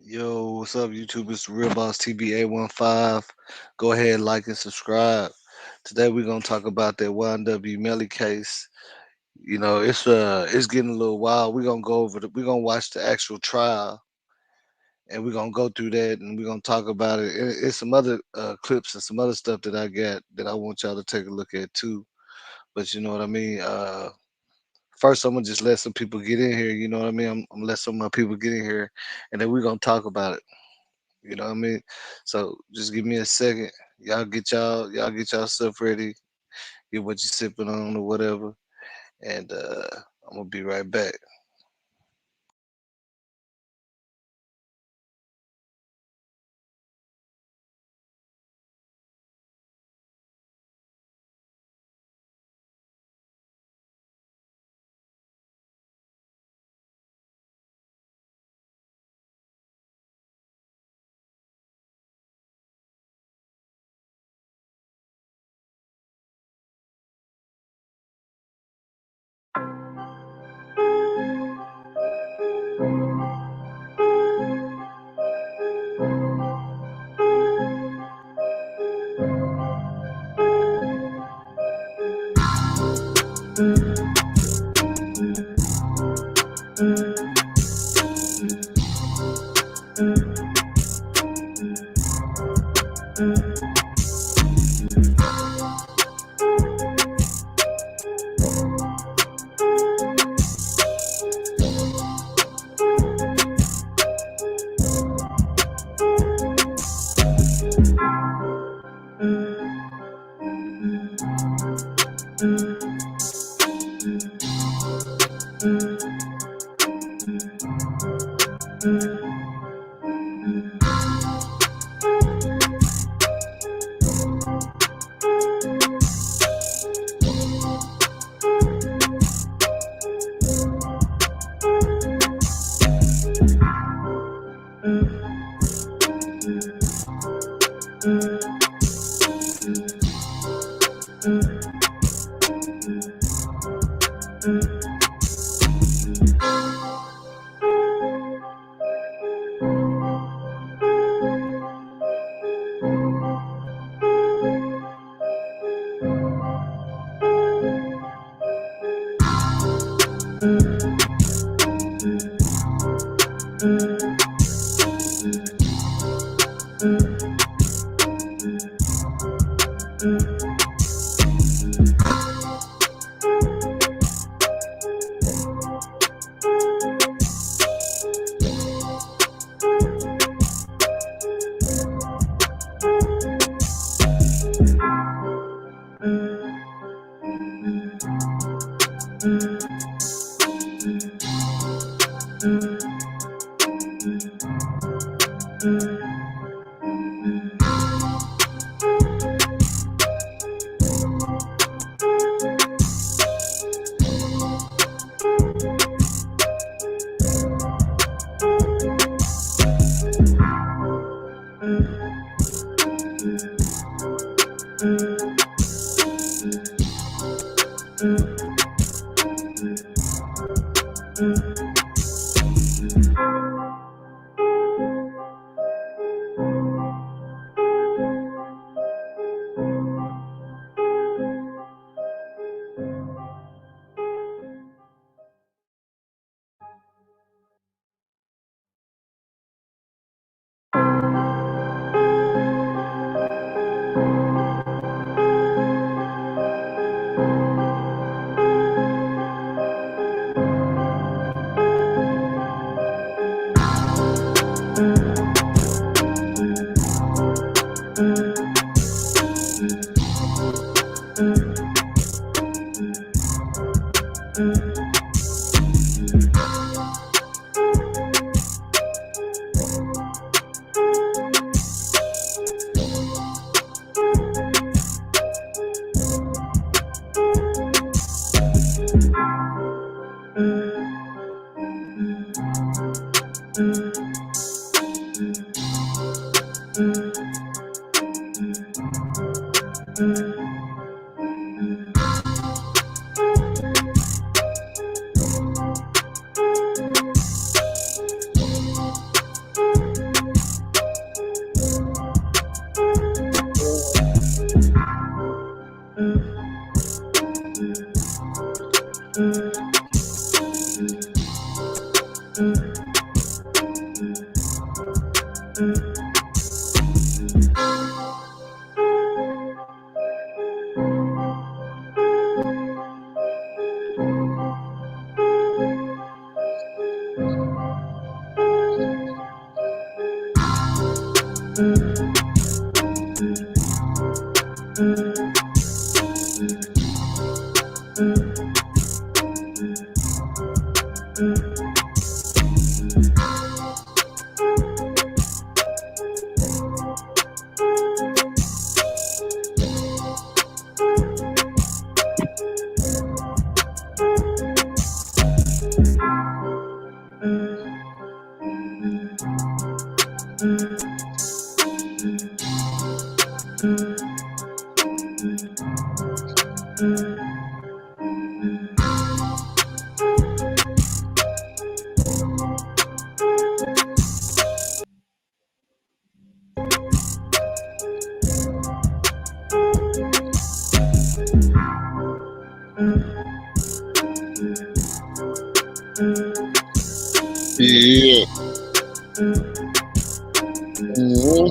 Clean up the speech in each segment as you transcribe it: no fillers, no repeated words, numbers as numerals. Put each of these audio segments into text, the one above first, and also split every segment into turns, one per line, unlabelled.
Yo, what's up, YouTube? It's the Real Boss TBA15. Go ahead, like and subscribe. Today we're gonna talk about that YNW Melly case. It's getting a little wild. We're gonna watch the actual trial, and we're gonna go through that, and we're gonna talk about it. It's some other clips and some other stuff that I got that I want y'all to take a look at too. But you know what I mean. First, I'm gonna just let some people get in here. You know what I mean. I'm gonna let some of my people get in here, and then we're gonna talk about it. You know what I mean? So just give me a second. Y'all get y'all stuff ready. Get what you sipping on or whatever. And I'm gonna be right back. Yeah. Mhm.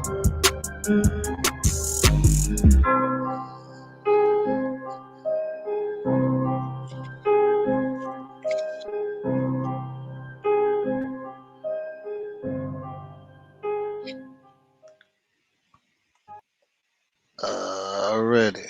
Already.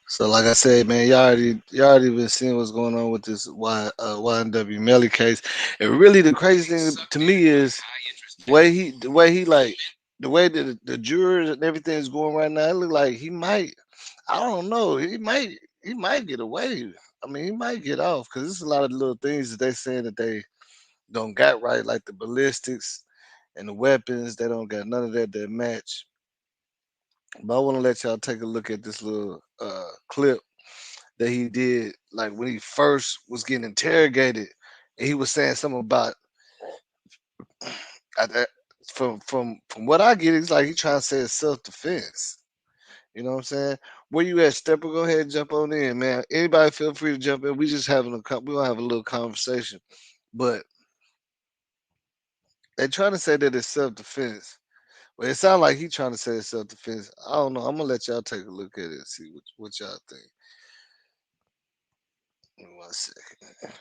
So like I said, man, y'all already been seeing what's going on with this YNW Melly case. And really the crazy thing to me is the way he like the way that the jurors and everything is going right now, it look like he might, I don't know, he might get away. I mean, he might get off because there's a lot of little things that they saying that they don't got right, like the ballistics and the weapons. They don't got none of that match. But I want to let y'all take a look at this little clip that he did, like when he first was getting interrogated, and he was saying something about I, from what I get, it's like he trying to say it's self defense. You know what I'm saying? Where you at, Stepper? Go ahead and jump on in, man. Anybody feel free to jump in. We just having we gonna have a little conversation, but they trying to say that it's self defense. Well, it sounds like he trying to say it's self defense. I don't know. I'm gonna let y'all take a look at it and see what y'all think. Give me 1 second.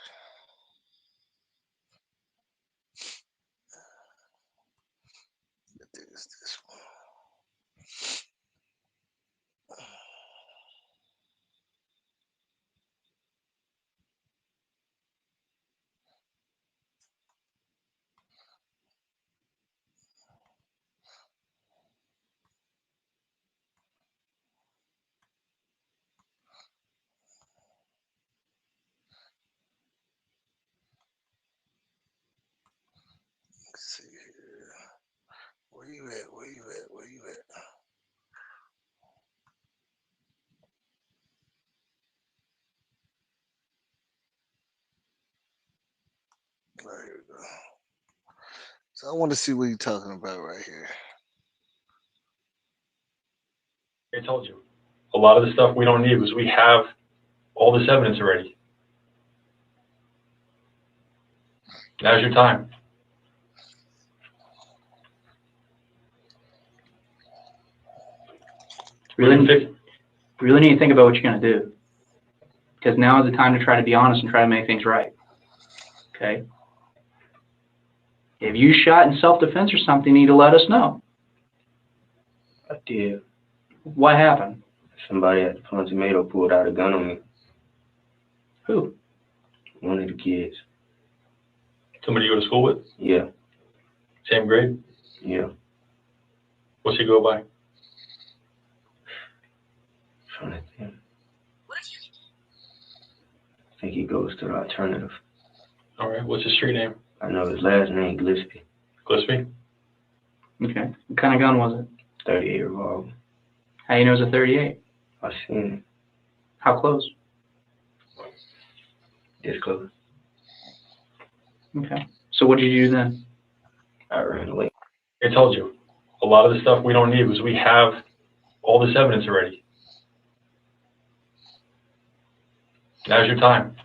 I think it's this one. Let's see here. Where you at? Where you at? Where you at? Right here we go. So I want to see what you're talking about right here.
I told you, a lot of the stuff we don't need because we have all this evidence already. Now's your time.
Really need to think about what you're going to do, because now is the time to try to be honest and try to make things right. Okay? If you shot in self-defense or something, you need to let us know.
I did.
What happened?
Somebody at the Pond Tomato pulled out a gun on me.
Who?
One of the kids.
Somebody you go to school with?
Yeah.
Same grade?
Yeah.
What's he go by?
Trying to think. I think he goes to the alternative.
All right. What's his street name?
I know his last name, Gillespie.
Gillespie?
Okay. What kind of gun was it?
38 revolver.
How you know it's a 38?
I seen it.
How close?
This close.
Okay. So what did you do then?
I ran away.
I told you, a lot of the stuff we don't need because we have all this evidence already. Now's your time.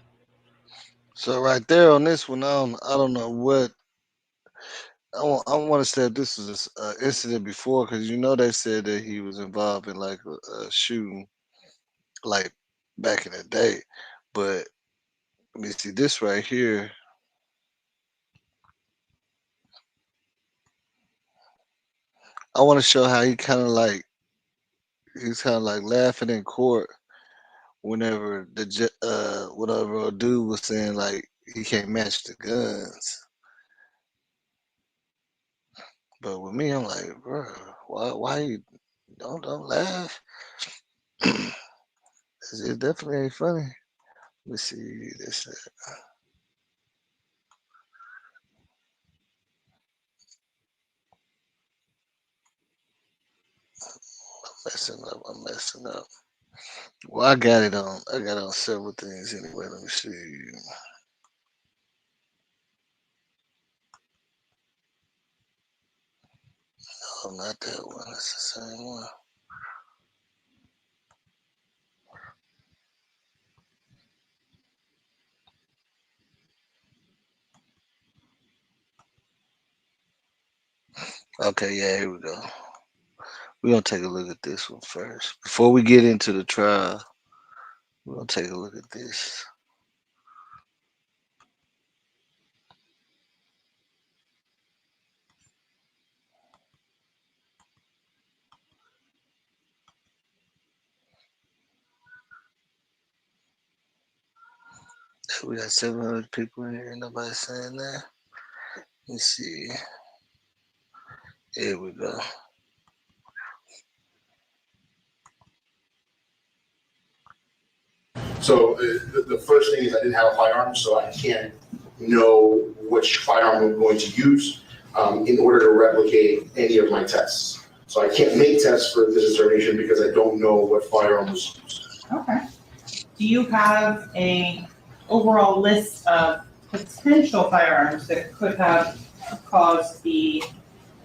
So right there on this one, I don't know what I want to say. If this was an incident before, because they said that he was involved in like a shooting, like back in the day. But let me see this right here. I want to show how he's kind of like laughing in court whenever whatever a dude was saying like he can't match the guns. But with me, I'm like, bro, why you don't laugh? It definitely ain't funny. Let me see this. Messing up. I'm messing up. Well, I got it on. I got it on several things anyway. Let me see. Oh, not that one. That's the same one. Okay, yeah, here we go. We're gonna take a look at this one first. Before we get into the trial, we're gonna take a look at this. We got 700 people in here. Nobody saying that. Let's see. Here we go.
So the first thing is I didn't have a firearm, so I can't know which firearm I'm going to use in order to replicate any of my tests. So I can't make tests for this determination because I don't know what firearm was used.
Okay. Do you have a overall list of potential firearms that could have caused the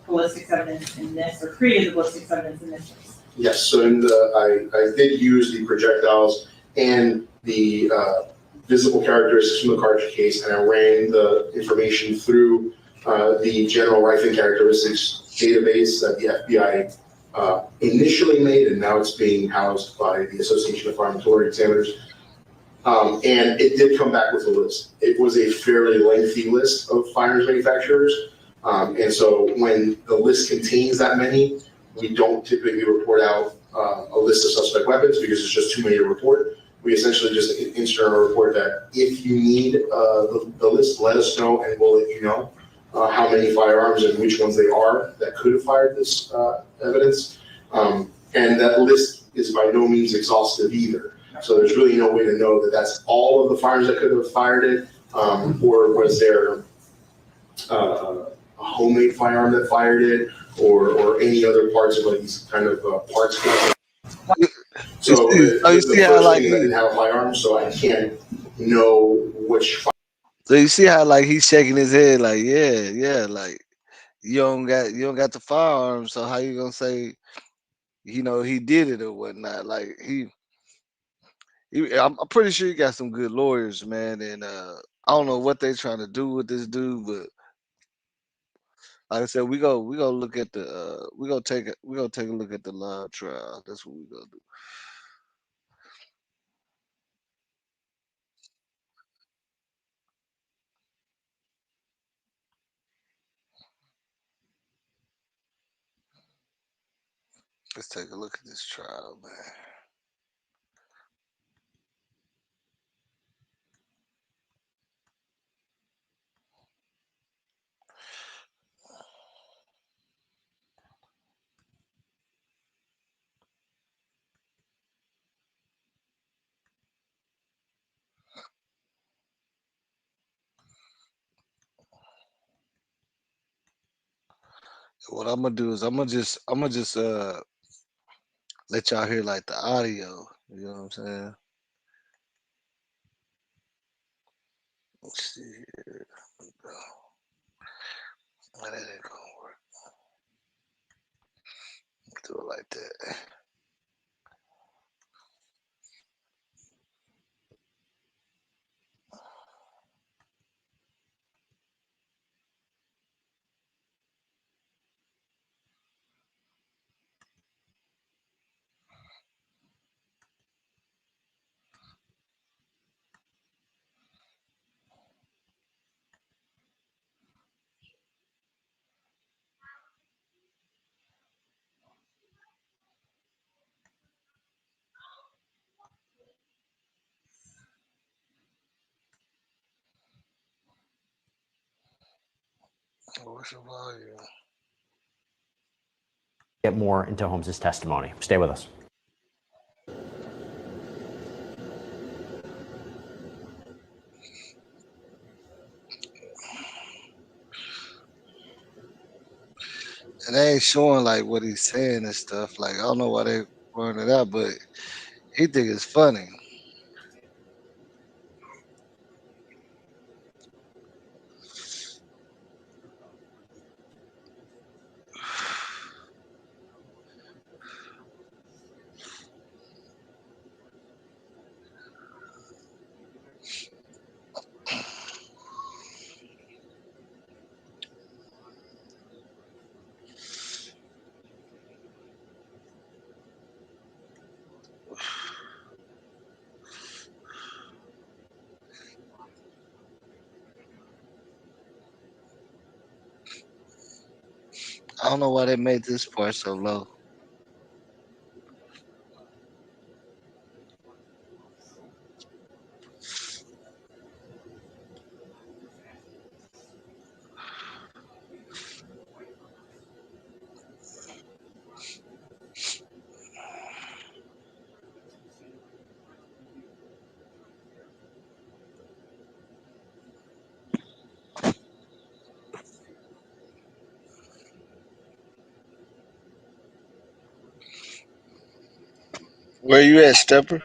ballistics evidence in this, or created the ballistics evidence in this case?
Yes, so I did use the projectiles and the visible characteristics from the cartridge case, and I ran the information through the general rifling characteristics database that the FBI initially made, and now it's being housed by the Association of Armatory Examiners. And it did come back with a list. It was a fairly lengthy list of firearms manufacturers. And so when the list contains that many, we don't typically report out a list of suspect weapons because it's just too many to report. We essentially just insert a report that if you need the list, let us know and we'll let you know how many firearms and which ones they are that could have fired this evidence. And that list is by no means exhaustive either. So there's really no way to know that that's all of the firearms that could have fired it, or was there a homemade firearm that fired it, or any other parts of like these kind of parts. So
you see
the
how
first
like
thing is I didn't have a firearm, so I can't know which.
so you see how like he's shaking his head like yeah like you don't got the firearm, so how you gonna say he did it or whatnot? Like I'm pretty sure you got some good lawyers, man, and I don't know what they're trying to do with this dude, but like I said, we go look at the we gonna take a look at the live trial. That's what we gonna do. Let's take a look at this trial, man. What I'm gonna do is I'm gonna just let y'all hear like the audio. You know what I'm saying? Let's see here. Why that ain't gonna work? Do it like that. What's the volume?
Get more into Holmes' testimony. Stay with us.
And they ain't showing like what he's saying and stuff. Like I don't know why they throwing it out, but he think it's funny. I don't know why they made this part so low. Where you at, Stepper?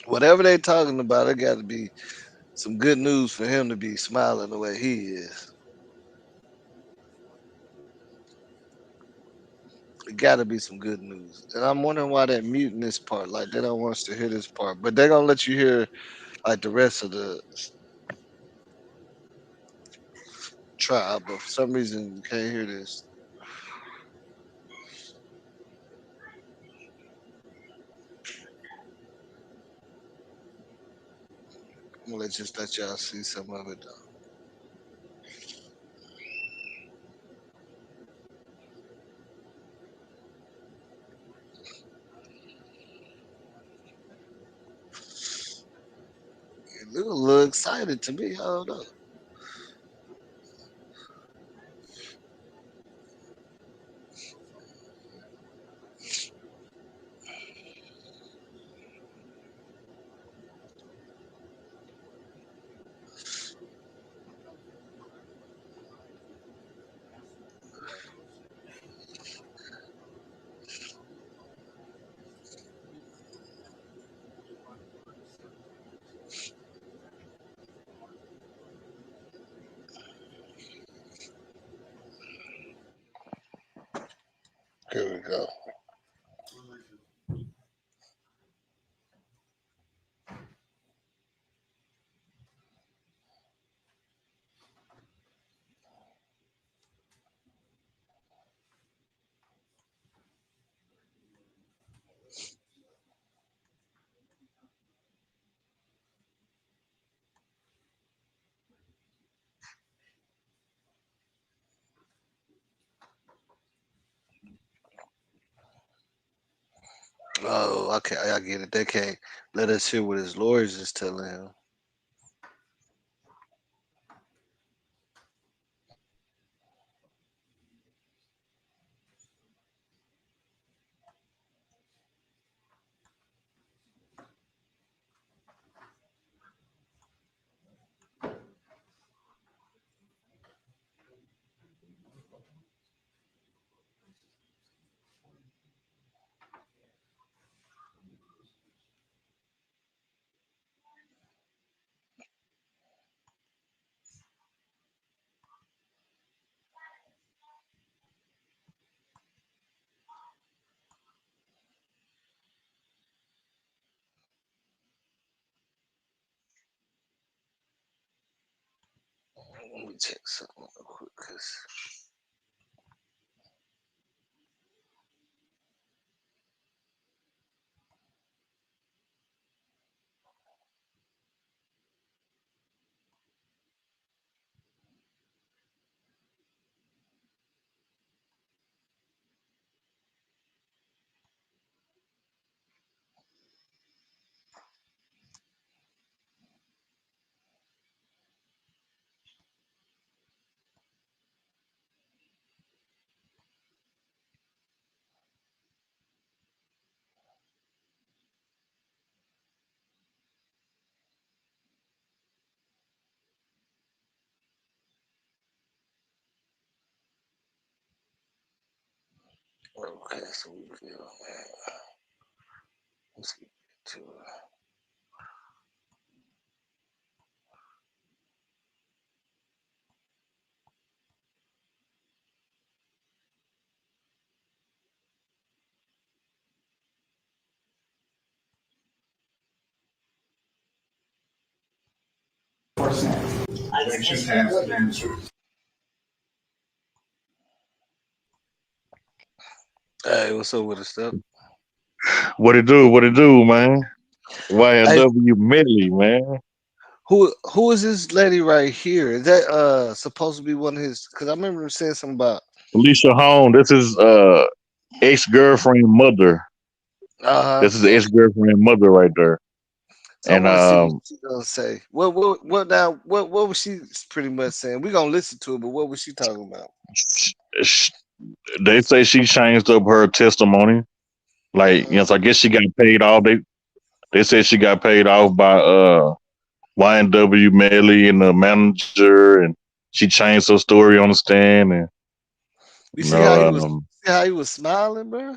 Whatever they talking about, it got to be some good news for him to be smiling the way he is. It got to be some good news. And I'm wondering why they're muting this part. Like they don't want us to hear this part, but they're gonna let you hear like the rest of the trial. But for some reason, you can't hear this. I'm gonna just let y'all see some of it. It look a little excited to me. Hold up. Here we go. Oh, okay, I get it. They can't let us hear what his lawyers is telling him. Let me check something real quick, cause Okay, so we feel. Let's get to it.
Objection has been answered.
Hey, what's up with the stuff?
What it do? What it do, man?
Hey,
YNW Melly, man.
who is this lady right here? Is that supposed to be one of his? Because I remember him saying something about.
Felicia Holmes. This is ex-girlfriend mother. This is ex-girlfriend mother right there.
So I
And
want to see what she gonna say. What now? What was she pretty much saying? We gonna listen to it, but what was she talking about?
they say she changed up her testimony. Like, so I guess she got paid off. They said she got paid off by YNW Melly and the manager, and she changed her story on the stand. And
You see how he was smiling, bro?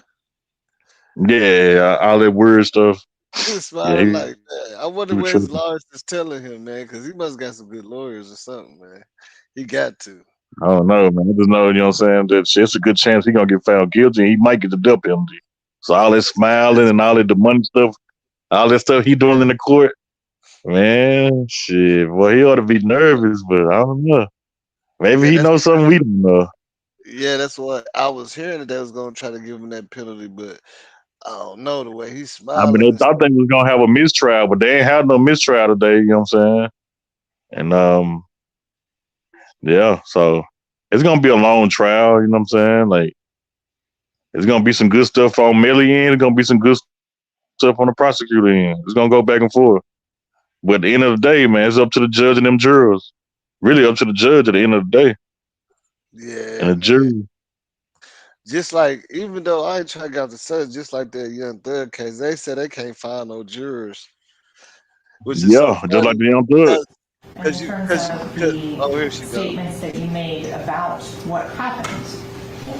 yeah, all that weird stuff.
He was
Yeah,
smiling like that. I wonder
he was
what his
tripping.
lawyers is telling him, man, because he must got some good lawyers or something, man. He got to.
I don't know, man. I just know, you know what I'm saying, that it's a good chance he's gonna get found guilty and he might get the death penalty. So all that smiling and all that the money stuff, all that stuff he doing in the court, man, shit, boy, he ought to be nervous, but I don't know. Maybe
Yeah,
he knows something we don't know.
yeah, that's what I was hearing that they was gonna try to give him that penalty, but I don't know the way he's
I mean,
smiling.
they thought they was gonna have a mistrial, but they ain't had no mistrial today, you know what I'm saying? And yeah, so it's gonna be a long trial, you know what I'm saying? Like, it's gonna be some good stuff on Melly end, it's gonna be some good stuff on the prosecutor end. It's gonna go back and forth. But at the end of the day, man, it's up to the judge and them jurors. Really up to the judge at the end of the day.
Yeah,
And the
man.
jury.
Just like, even though I ain't trying to get the search, just like that Young Thug case, they said they can't find no jurors, which is so
Yeah, just like
funny.
the young thug.
And in terms of
Oh, here she
the
goes.
statements that you made about what happened,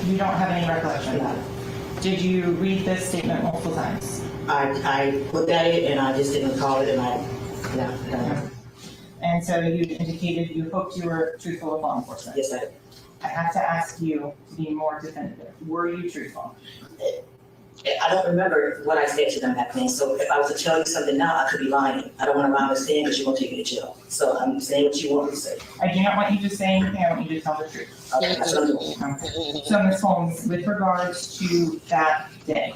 you don't have any recollection of that. Did you read this statement multiple times?
I looked at it and I just didn't call it, and I don't know.
And so you indicated you hoped you were truthful with law enforcement.
Yes, I did.
I have to ask you to be more definitive. Were you truthful?
I don't remember what I said to them back then, so if I was to tell you something now, I could be lying. I don't want to lie on stand because you're going to take me to jail. So I'm saying what you want me to say.
I do not want you to say anything. I want you to tell the truth.
Okay, that's what I'm doing.
Okay. So Ms. Holmes, with regards to that day,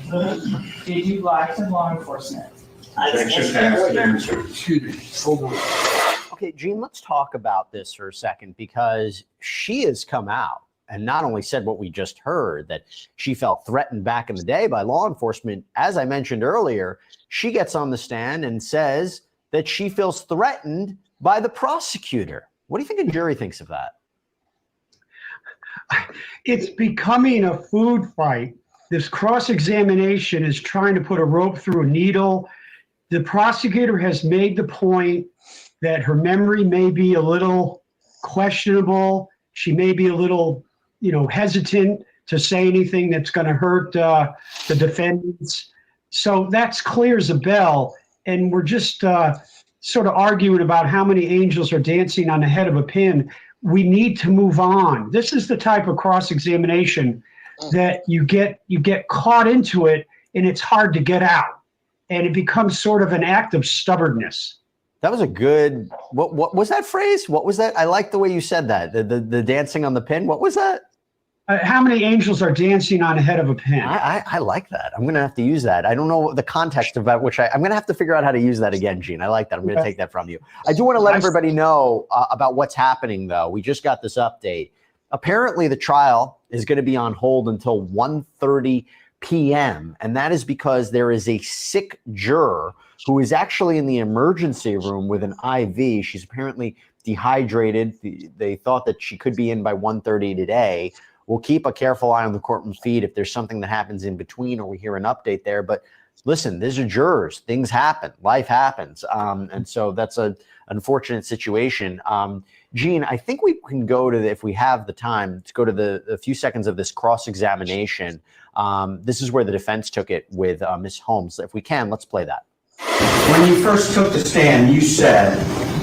did you lie to law enforcement?
Objection has been answered. Excuse me, hold on.
Okay, Gene, let's talk about this for a second because she has come out and not only said what we just heard, that she felt threatened back in the day by law enforcement. As I mentioned earlier, she gets on the stand and says that she feels threatened by the prosecutor. What do you think the jury thinks of that?
It's becoming a food fight. This cross-examination is trying to put a rope through a needle. The prosecutor has made the point that her memory may be a little questionable. She may be a little, hesitant to say anything that's going to hurt the defendants. So that's clear as a bell. And we're just sort of arguing about how many angels are dancing on the head of a pin. We need to move on. This is the type of cross-examination that you get caught into it, and it's hard to get out. And it becomes sort of an act of stubbornness.
That was a good, what was that phrase? What was that? I like the way you said that, the dancing on the pin. What was that?
How many angels are dancing on the head of a pin?
I like that. I'm going to have to use that. I don't know the context about which I'm going to have to figure out how to use that again, Gene. I like that. I'm going to take that from you. I do want to let everybody know about what's happening, though. We just got this update. Apparently, the trial is going to be on hold until 1:30 p.m., and that is because there is a sick juror who is actually in the emergency room with an IV. She's apparently dehydrated. They thought that she could be in by 1:30 today. We'll keep a careful eye on the courtroom feed if there's something that happens in between or we hear an update there. But listen, these are jurors. Things happen. Life happens. And so that's an unfortunate situation. Gene, I think we can go to if we have the time, to go to a few seconds of this cross-examination. This is where the defense took it with Ms. Holmes. If we can, let's play that.
When you first took the stand, you said,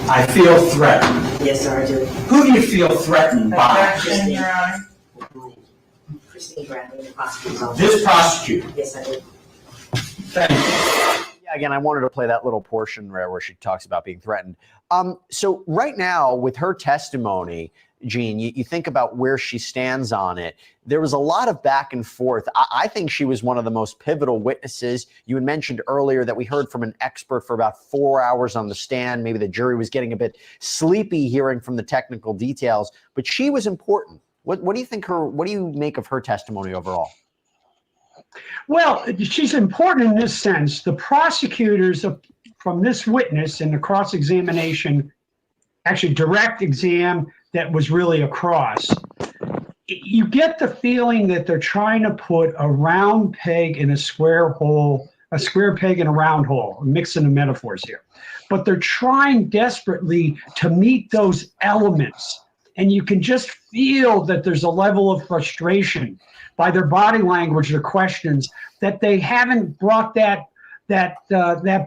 "I feel threatened."
Yes, sir, I do.
Who do you feel threatened by?
Objection, Your Honor.
Christine Bradley, the prosecutor's office.
This prosecutor.
Yes, I do.
Thank you.
Yeah, again, I wanted to play that little portion where she talks about being threatened. So right now, with her testimony, Gene, you think about where she stands on it. There was a lot of back and forth. I think she was one of the most pivotal witnesses. You had mentioned earlier that we heard from an expert for about 4 hours on the stand. Maybe the jury was getting a bit sleepy hearing from the technical details, but she was important. What do you think what do you make of her testimony overall?
Well, she's important in this sense. The prosecutors from this witness in the cross-examination, actually direct exam that was really a cross, you get the feeling that they're trying to put a round peg in a square hole, a square peg in a round hole. I'm mixing the metaphors here. But they're trying desperately to meet those elements. And you can just feel that there's a level of frustration by their body language, their questions, that they haven't brought that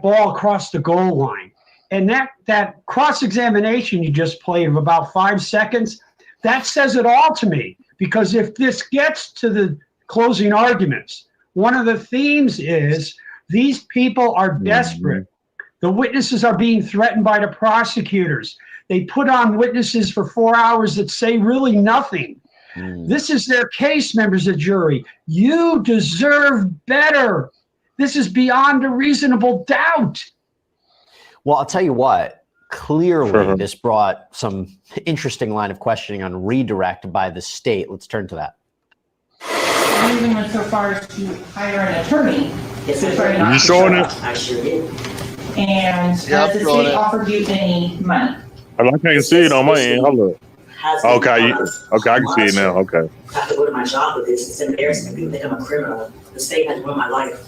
ball across the goal line. And that cross-examination you just played of about 5 seconds, that says it all to me. Because if this gets to the closing arguments, one of the themes is these people are desperate. The witnesses are being threatened by the prosecutors. They put on witnesses for 4 hours that say really nothing. This is their case, members of the jury. You deserve better. This is beyond a reasonable doubt.
Well, I'll tell you what, clearly this brought some interesting line of questioning on redirect by the state. Let's turn to that.
You even went so far as to hire an attorney.
Yes,
to try
I
not
You
to
showing
show
it?
up.
I sure did.
And
Yeah,
has the
I'm showing
state
it.
offered you any money?
I can't see it on my end. Hold up.
Has been
Okay,
brought up.
okay, I can see it now. Okay.
I have to go to my job with this. It's embarrassing. People think I'm a criminal. The state has run my life.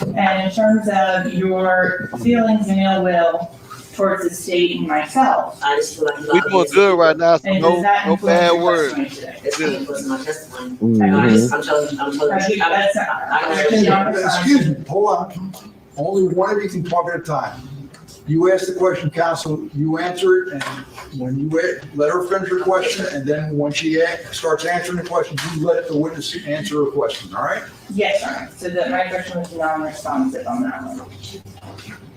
And in terms of your feelings and ill will towards the state and myself,
I just feel like
We doing good right now, so
and
no
does that
no
influence
bad
your
words.
testimony today?
It's going to influence my testimony.
Mhm.
I'm telling you.
That's not-
Excuse me, hold on. Only one of you can talk at a time. You ask the question, counsel, you answer it, and when you let her finish her question, and then when she starts answering the question, you let the witness answer her question, all right?
Yes, Your Honor. So that my question was non-responsive on that one.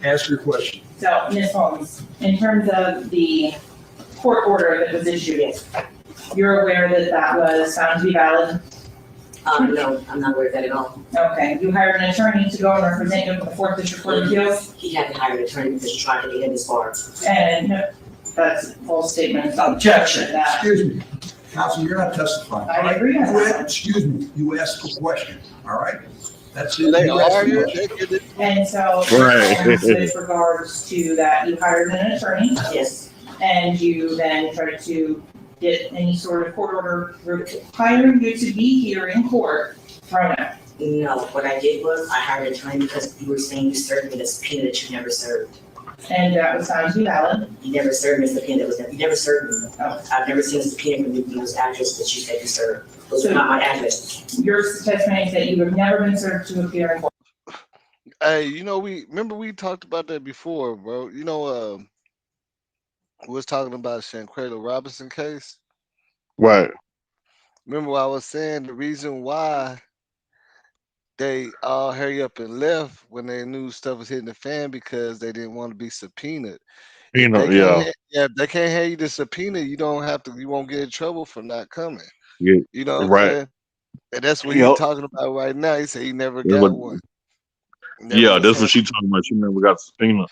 Ask your question.
So, Ms. Holmes, in terms of the court order that was issued, you're aware that that was found to be valid?
No, I'm not aware of that at all.
Okay, you hired an attorney to go and represent you at the Fourth District Court of Appeals?
He had to hire an attorney because he tried to get him this far.
And that's a false statement.
Objection.
That.
Excuse me. Counsel, you're not testifying.
I agree with that.
Excuse me, you asked a question, all right? That's it.
They
You asked a
argue,
question.
they get it.
And so,
Right.
with regards to that, you hired an attorney
Yes,
and you then tried to get any sort of court order requiring you to be here in court thrown out.
no, what I did was I hired an attorney because you were saying you served me the subpoena that you never served.
And that was found to be valid.
You never served me a subpoena that was, you never served me.
Oh.
I've never seen a subpoena from those addresses that you said you served. Those are not my addresses.
Your testimony is that you have never been served to appear in court.
Hey, we talked about that before, bro. We was talking about Shanquella Robinson case.
Right.
Remember what I was saying? The reason why they all hurry up and left when they knew stuff was hitting the fan because they didn't want to be subpoenaed.
You know,
They
yeah.
if they can't have you the subpoena, you won't get in trouble for not coming.
Yeah.
You know what
Right.
I'm saying? And that's what
Yep.
he's talking about right now. He said he never
Yeah,
got
but-
one. Never
Yeah,
was
that's
had-
what she talking about. She never got subpoena.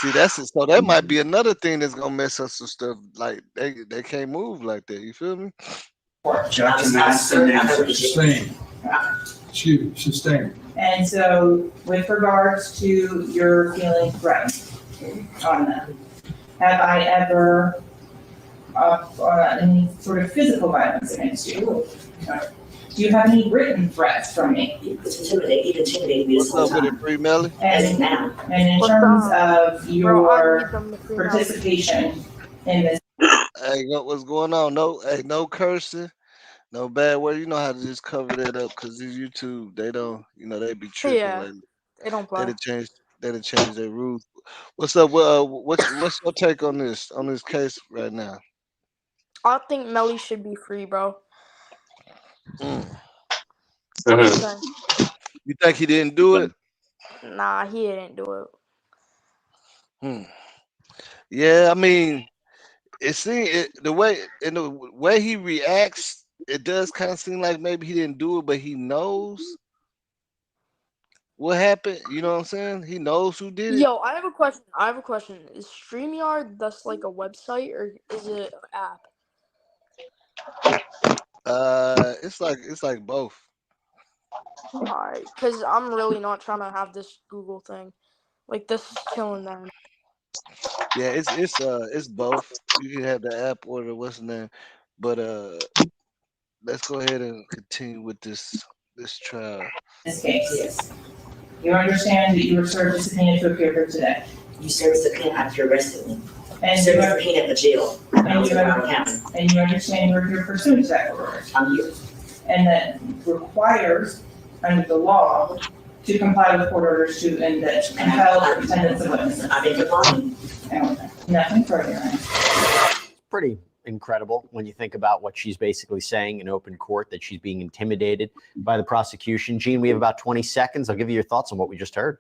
See, that's it. So that might be another thing that's gonna mess up some stuff. Like they can't move like that. You feel me?
Objection, answer, sustained. Excuse me, sustained.
And so with regards to your feeling threatened on them, have I ever any sort of physical violence against you? Do you have any written threats from me?
It's intimidating me this
What's
whole
up with it,
time.
Free Melly?
As of now.
And in
What's
terms
up?
of
Bro, I
your
need them to free Melly.
participation in this,
Hey, what's going on? No cursing, no bad word. You know how to just cover that up because these YouTube, they don't, they be tripping
Yeah,
lately.
they don't
They
play.
done changed, they done changed their rules. What's up? What's your take on this case right now?
I think Melly should be free, bro.
Mm.
What do you think?
You think he didn't do it?
Nah, he didn't do it.
Hmm. Yeah, I mean, the way he reacts, it does kind of seem like maybe he didn't do it, but he knows what happened. You know what I'm saying? He knows who did it.
Yo, I have a question. Is StreamYard thus like a website or is it an app?
It's like both.
Alright, because I'm really not trying to have this Google thing. Like, this is killing them.
Yeah, it's both. You can have the app or the what's the name, but let's go ahead and continue with this trial.
this case. Yes. You understand that you were served a subpoena to appear here today.
You served a subpoena after you arrested me.
And
You served a subpoena at the jail. When I was in Broward County.
And you understand you're here pursuant to that order.
I'm here.
And that requires, under the law, to comply with court orders and that compel attendance of witnesses.
I've been complying.
Nothing further.
Pretty incredible when you think about what she's basically saying in open court, that she's being intimidated by the prosecution. Gene, we have about 20 seconds. I'll give you your thoughts on what we just heard.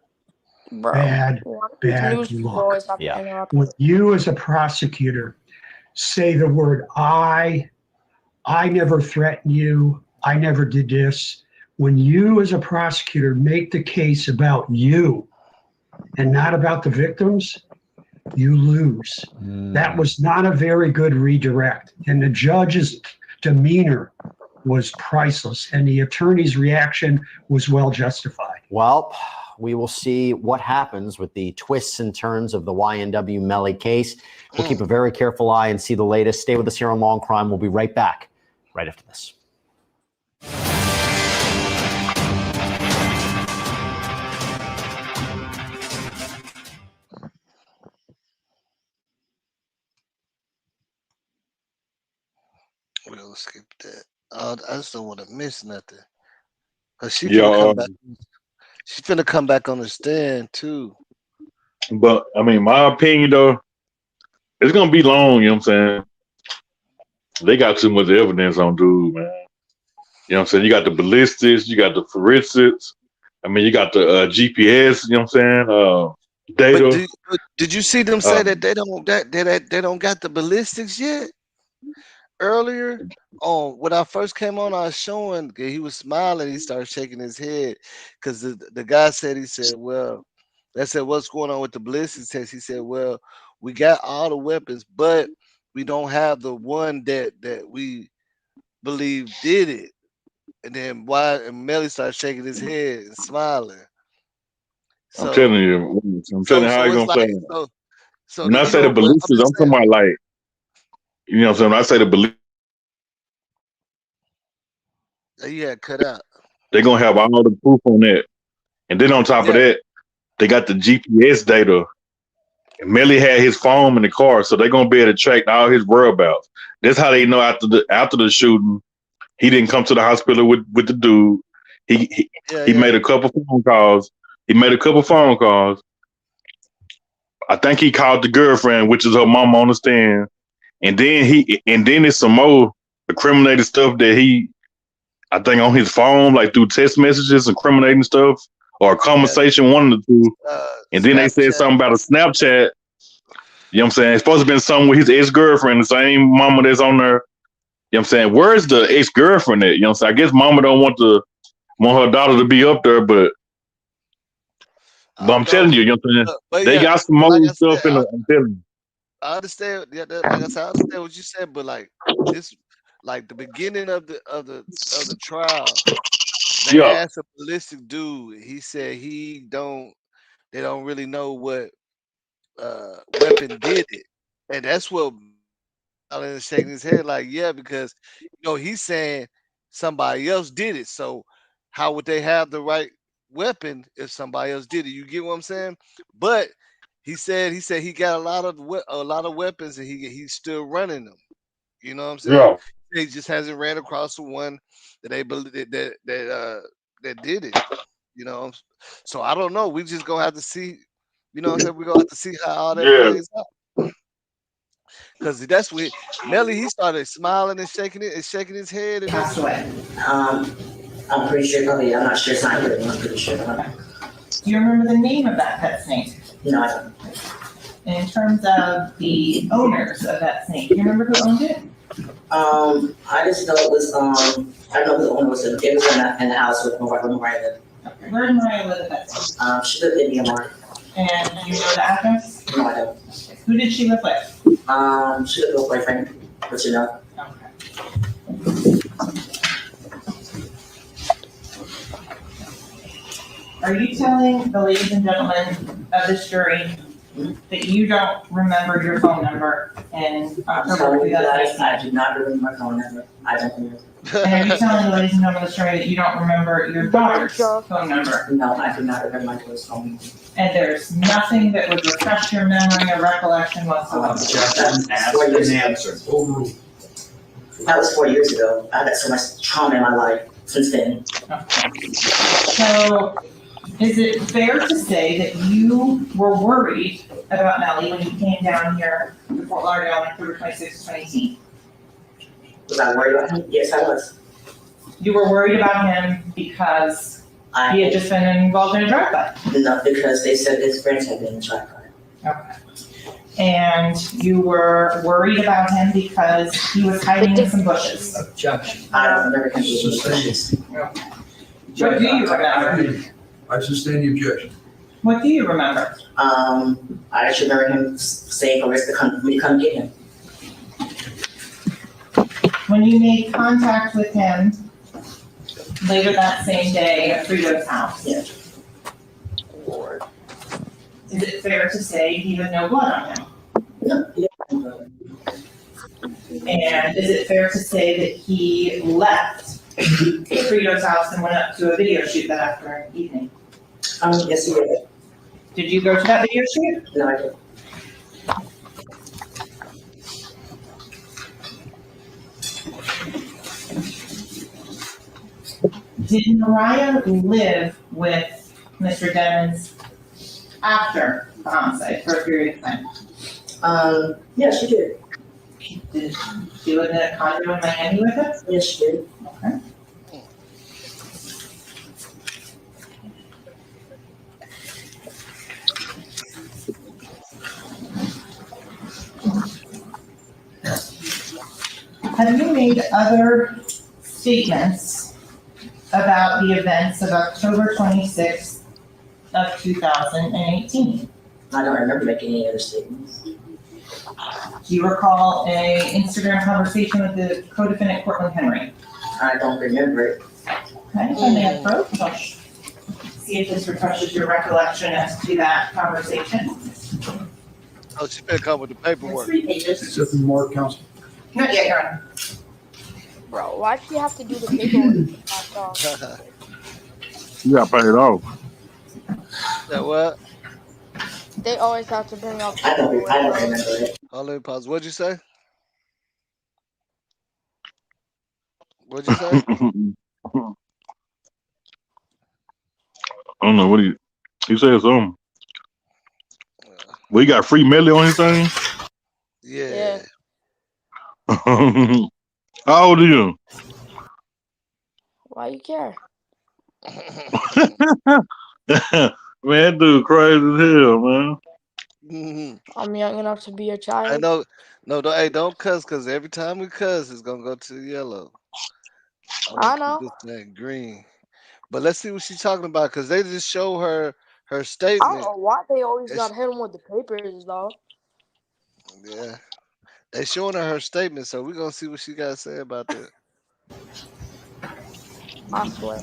Bro.
Bad
News people
look.
always have to interrupt.
When you as a prosecutor say the word I never threatened you, I never did this. When you as a prosecutor make the case about you and not about the victims, you lose. That was not a very good redirect. And the judge's demeanor was priceless. And the attorney's reaction was well justified.
Well, we will see what happens with the twists and turns of the YNW Melly case. We'll keep a very careful eye and see the latest. Stay with us here on Long Crime. We'll be right back right after this.
We'll skip that. I just don't want to miss nothing. She finna come back on the stand too.
But I mean, my opinion though, it's gonna be long. You know what I'm saying? They got too much evidence on dude, man. You know what I'm saying? You got the ballistics, you got the forensics. I mean, you got the GPS. You know what I'm saying? Data.
But did you see them say that they don't got the ballistics yet? Earlier when I first came on, I was showing he was smiling. He started shaking his head because the guy said, well, they said, what's going on with the ballistics test? He said, well, we got all the weapons, but we don't have the one that we believe did it. And then Melly started shaking his head and smiling.
I'm telling you how you gonna say it. When I say the ballistics, I'm talking about like, you know what I'm saying? When I say the ballistics,
yeah, cut out.
they're gonna have all the proof on that. And then on top of that, they got the GPS data. And Melly had his phone in the car, so they're gonna be able to track all his whereabouts. That's how they know after the shooting, he didn't come to the hospital with the dude. He made a couple phone calls. I think he called the girlfriend, which is her mama on the stand. And then it's some more incriminating stuff that I think on his phone, like through text messages, incriminating stuff, or a conversation, one of the two. And then they said something about a Snapchat. You know what I'm saying? It's supposed to have been something with his ex-girlfriend, the same mama that's on there. You know what I'm saying? Where's the ex-girlfriend at? You know what I'm saying? I guess mama don't want her daughter to be up there, but I'm telling you, you know what I'm saying? They got some more stuff in the. I'm telling you.
I understand. Yeah, like I said, I understand what you said, but like this, like the beginning of the trial, they asked a ballistic dude. He said they don't really know what weapon did it, and that's what Alan is shaking his head like, yeah, because he's saying somebody else did it. So how would they have the right weapon if somebody else did it? You get what I'm saying? But he said he got a lot of weapons and he's still running them. You know what I'm saying?
Yeah.
He just hasn't ran across the one that they believe that did it. You know, so I don't know. We just gonna have to see. You know what I'm saying? We're gonna have to see how all that
Yeah.
plays out. Cause that's when Melly he started smiling and shaking his head and
Passed
everything.
away.
I'm pretty sure, probably, I'm not sure, it's not here, I'm pretty sure.
Do you remember the name of that pet snake?
No, I don't.
And in terms of the owners of that snake, do you remember who owned it?
I just know it was, I don't know who the owner was, it was in the house with Mariah lived.
Okay. Where did Mariah live at that time?
She lived in EMR.
And do you know the address?
No, I don't.
Okay. Who did she live with?
She lived with a boyfriend, but you know.
Okay. Are you telling the ladies and gentlemen of this jury that you don't remember your phone number in October 2018?
I do not remember my phone number. I don't remember.
And are you telling the ladies and gentlemen of this jury that you don't remember your daughter's phone number?
No, I do not remember my daughter's phone number.
And there's nothing that would refresh your memory or recollection whatsoever?
That was 4 years ago. I had so much trauma in my life since then.
Okay. So, is it fair to say that you were worried about Melly when you came down here to Fort Lauderdale on October 26, 2018?
Was I worried about him? Yes, I was.
You were worried about him because he had just been involved in a drive-by?
No, because they said his friends had been in a drive-by.
Okay. And you were worried about him because he was hiding in some bushes?
Objection.
I don't remember him being in the bushes.
Okay. What do you remember?
I sustain the objection.
What do you remember?
I just remember him saying for us to come get him.
When you made contact with him later that same day at Frito's house?
Yeah.
Lord. Is it fair to say he had no blood on him?
No, yeah.
And is it fair to say that he left Frito's house and went up to a video shoot that afternoon evening?
Yes, he did.
Did you go to that video shoot?
No, I didn't.
Did Mariah live with Mr. Demons after the homicide for a period of time?
Yeah, she did.
Did she live in a condo in Miami with him?
Yes, she did.
Okay. Have you made other statements about the events of October 26th of 2018?
I don't remember making any other statements.
Do you recall a Instagram conversation with the co-defendant Cortlen Henry?
I don't remember it.
Okay, if I may approach, see if this refreshes your recollection as to that conversation.
Oh, she better come with the
It's
paperwork.
3 pages.
Except for the mark, counsel.
Not yet, Your Honor.
Bro, why'd she have to do the paperwork?
You got paid off.
That what?
They always have to bring up
I don't
paperwork.
remember it.
Oh, let me pause. What'd you say? What'd you say?
I don't know what he said something. We got free Melly on his thing.
Yeah.
How old are you?
Why you care?
Man, that dude crazy as hell, man.
I'm young enough to be a
I
child.
know. No, don't, hey, don't cuss, because every time we cuss, it's going to go to yellow.
I know.
This thing green. But let's see what she's talking about, because they just show her
I don't
statement.
know why they always
It's-
got hit him with the papers, though.
Yeah. They showing her statement, so we're going to see what she got to say about that.
I swear.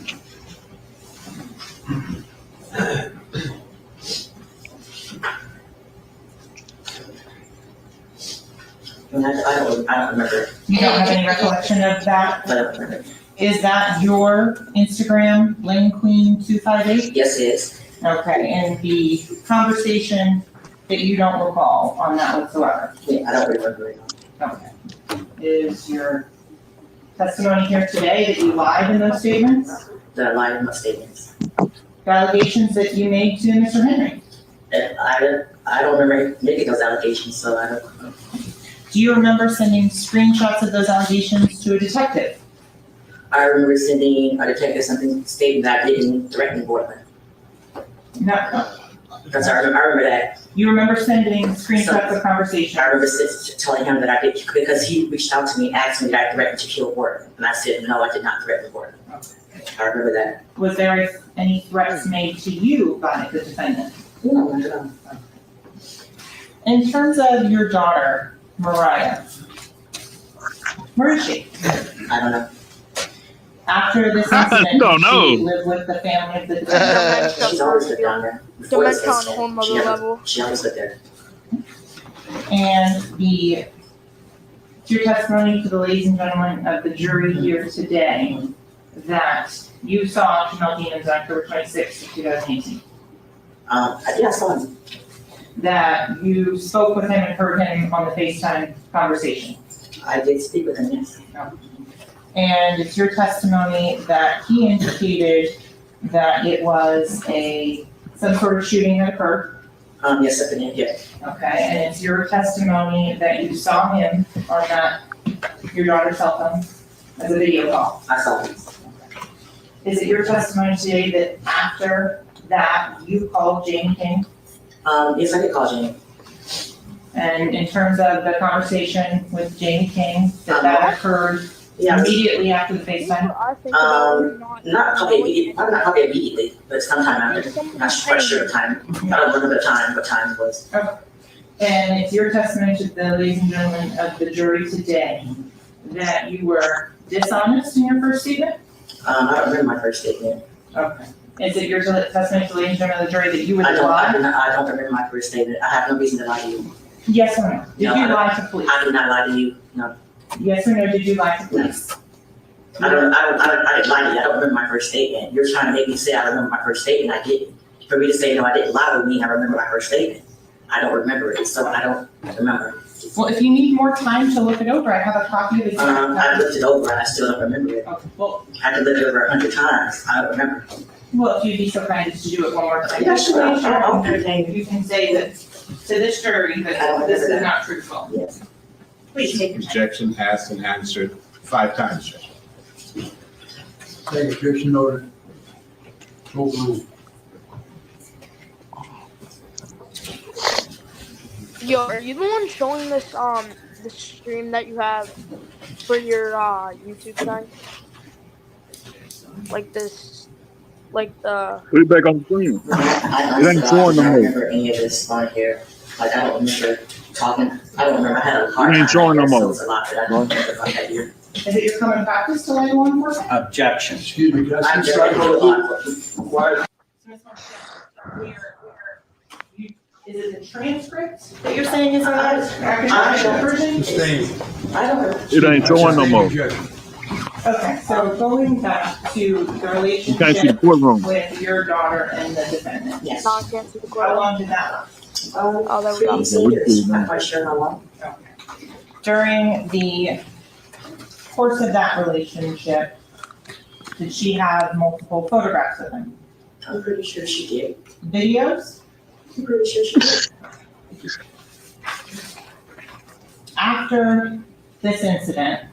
I don't remember.
You don't have any recollection of that?
I don't remember.
Is that your Instagram, LaneQueen258?
Yes, it is.
Okay, and the conversation that you don't recall on that whatsoever?
Yeah, I don't remember it.
Okay. Is your testimony here today that you lied in those statements?
That I lied in my statements.
The allegations that you made to Mr. Henry?
And I don't remember making those allegations, so I don't know.
Do you remember sending screenshots of those allegations to a detective?
I remember sending a detective something stating that I didn't threaten Bortlen.
No.
Because I remember that.
You remember sending screenshots of conversations?
I remember telling him that I did, because he reached out to me, asked me that I threatened to kill Bortlen. And I said, no, I did not threaten Bortlen. I remember that.
Was there any threats made to you by the defendant?
No, I don't know.
In terms of your daughter, Mariah, where is she?
I don't know.
After this incident,
don't know.
she lived with the family of the defendant?
She's always lived down there. Before this
Dementia on
incident,
whole mother level.
She always lived there.
And your testimony to the ladies and gentlemen of the jury here today that you saw Jamell Demons on October 26, 2018.
I think I saw him.
That you spoke with him and heard him on the FaceTime conversation.
I did speak with him, yes.
And it's your testimony that he indicated that it was some sort of shooting that occurred.
Yes, I did, yes.
Okay, and it's your testimony that you saw him on your daughter's cell phone as a video call.
I saw him.
Is it your testimony today that after that you called Jane King?
Yes, I did call Jane.
And in terms of the conversation with Jane King, that occurred immediately after the FaceTime?
Not probably immediately, but sometime after. I'm not quite sure the time. I don't remember the time, what time it was.
Okay. And it's your testimony to the ladies and gentlemen of the jury today that you were dishonest in your first statement?
I don't remember my first statement.
Okay. Is it your testimony to the ladies and gentlemen of the jury that you would lie?
I don't remember my first statement. I have no reason to lie to you.
Yes or no? Did you lie to police?
I did not lie to you, no.
Yes or no, did you lie to police?
I didn't lie to you. I don't remember my first statement. You're trying to make me say I remember my first statement. I didn't. For me to say, no, I didn't lie with me, I remember my first statement. I don't remember it, so I don't remember.
Well, if you need more time to look it over, I have a copy of it.
I looked it over and I still don't remember it.
Okay, well,
I had to look it over 100 times. I don't remember.
well, if you'd be so kind as to do it one more time.
Yeah, sure.
You can say that to this jury that this is not truthful.
Yes.
Please take your time.
Objection has been answered 5 times, Judge.
Take objection noted. Overruled.
Yo, are you the one showing this the stream that you have for your YouTube site? Like this, like the.
Put it back on the screen. It ain't showing no
I don't
more.
remember any of this on here. Like, I don't remember talking. I don't remember. I had a hard
It ain't
time.
showing no
So
more.
it's a lot that I don't remember about that year.
Is it your common practice to lay law enforcement?
Objection.
Excuse me, can I
I'm
see
very
the
good
slide?
at law.
Quiet.
Is it the transcript that you're saying is on the actual version?
Sustained.
I don't remember.
It ain't showing no more.
Sustained objection.
Okay, so going back to the
You can't see the
relationship
courtroom.
with your daughter and the defendant.
Yes.
No, I can't see the
How
court.
long did that last?
Oh, there we go.
3 years. I'm not quite sure how long.
During the course of that relationship, did she have multiple photographs of him?
I'm pretty sure she did.
Videos?
I'm pretty sure she did.
After this incident,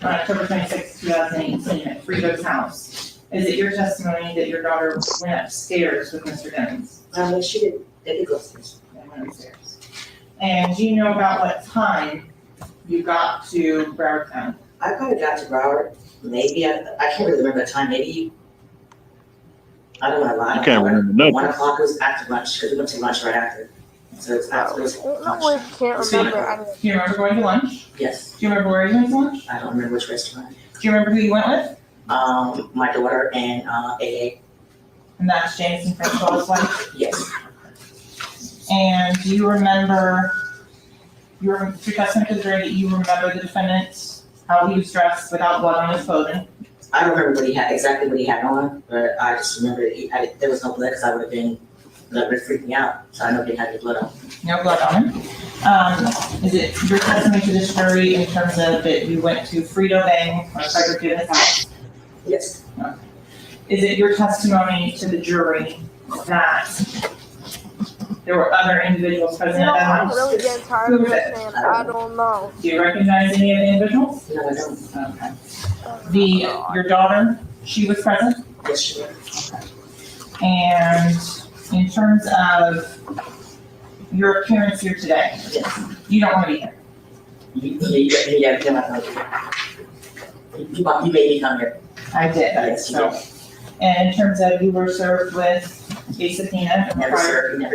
on October 26, 2018, at Frida's house, is it your testimony that your daughter went upstairs with Mr. Demons?
She did. They did go upstairs.
They went upstairs. And do you know about what time you got to Broward County?
I probably got to Broward. Maybe I can't really remember the time. Maybe I don't want to lie.
You can't remember nothing.
1 o'clock was after lunch because we went to lunch right after. So it's after lunch.
I can't remember anything.
Do you remember going to lunch?
Yes.
Do you remember where you went to lunch?
I don't remember which restaurant.
Do you remember who you went with?
My daughter and AA.
And that's Jameson Francois' wife?
Yes.
And do you remember, your testimony to the jury that you remember the defendant how he was dressed without blood on his clothing?
I don't remember exactly what he had on, but I just remember there was no blood because I would have been, that would have freaked me out. So I know he had the blood on.
No blood on him. Is it your testimony to this jury in terms of that you went to Frito Bang or Frederick Gibbons' house?
Yes.
Okay. Is it your testimony to the jury that there were other individuals present at that
I'm
house?
really getting tired of this, man. I don't know.
Do you recognize any of the individuals?
No, I don't.
Okay. Your daughter, she was present?
Yes, she was.
And in terms of your appearance here today,
Yes.
you don't want to be here.
You made me come here.
I did.
Yes, you
So,
did.
and in terms of you were served with a subpoena
Never served me.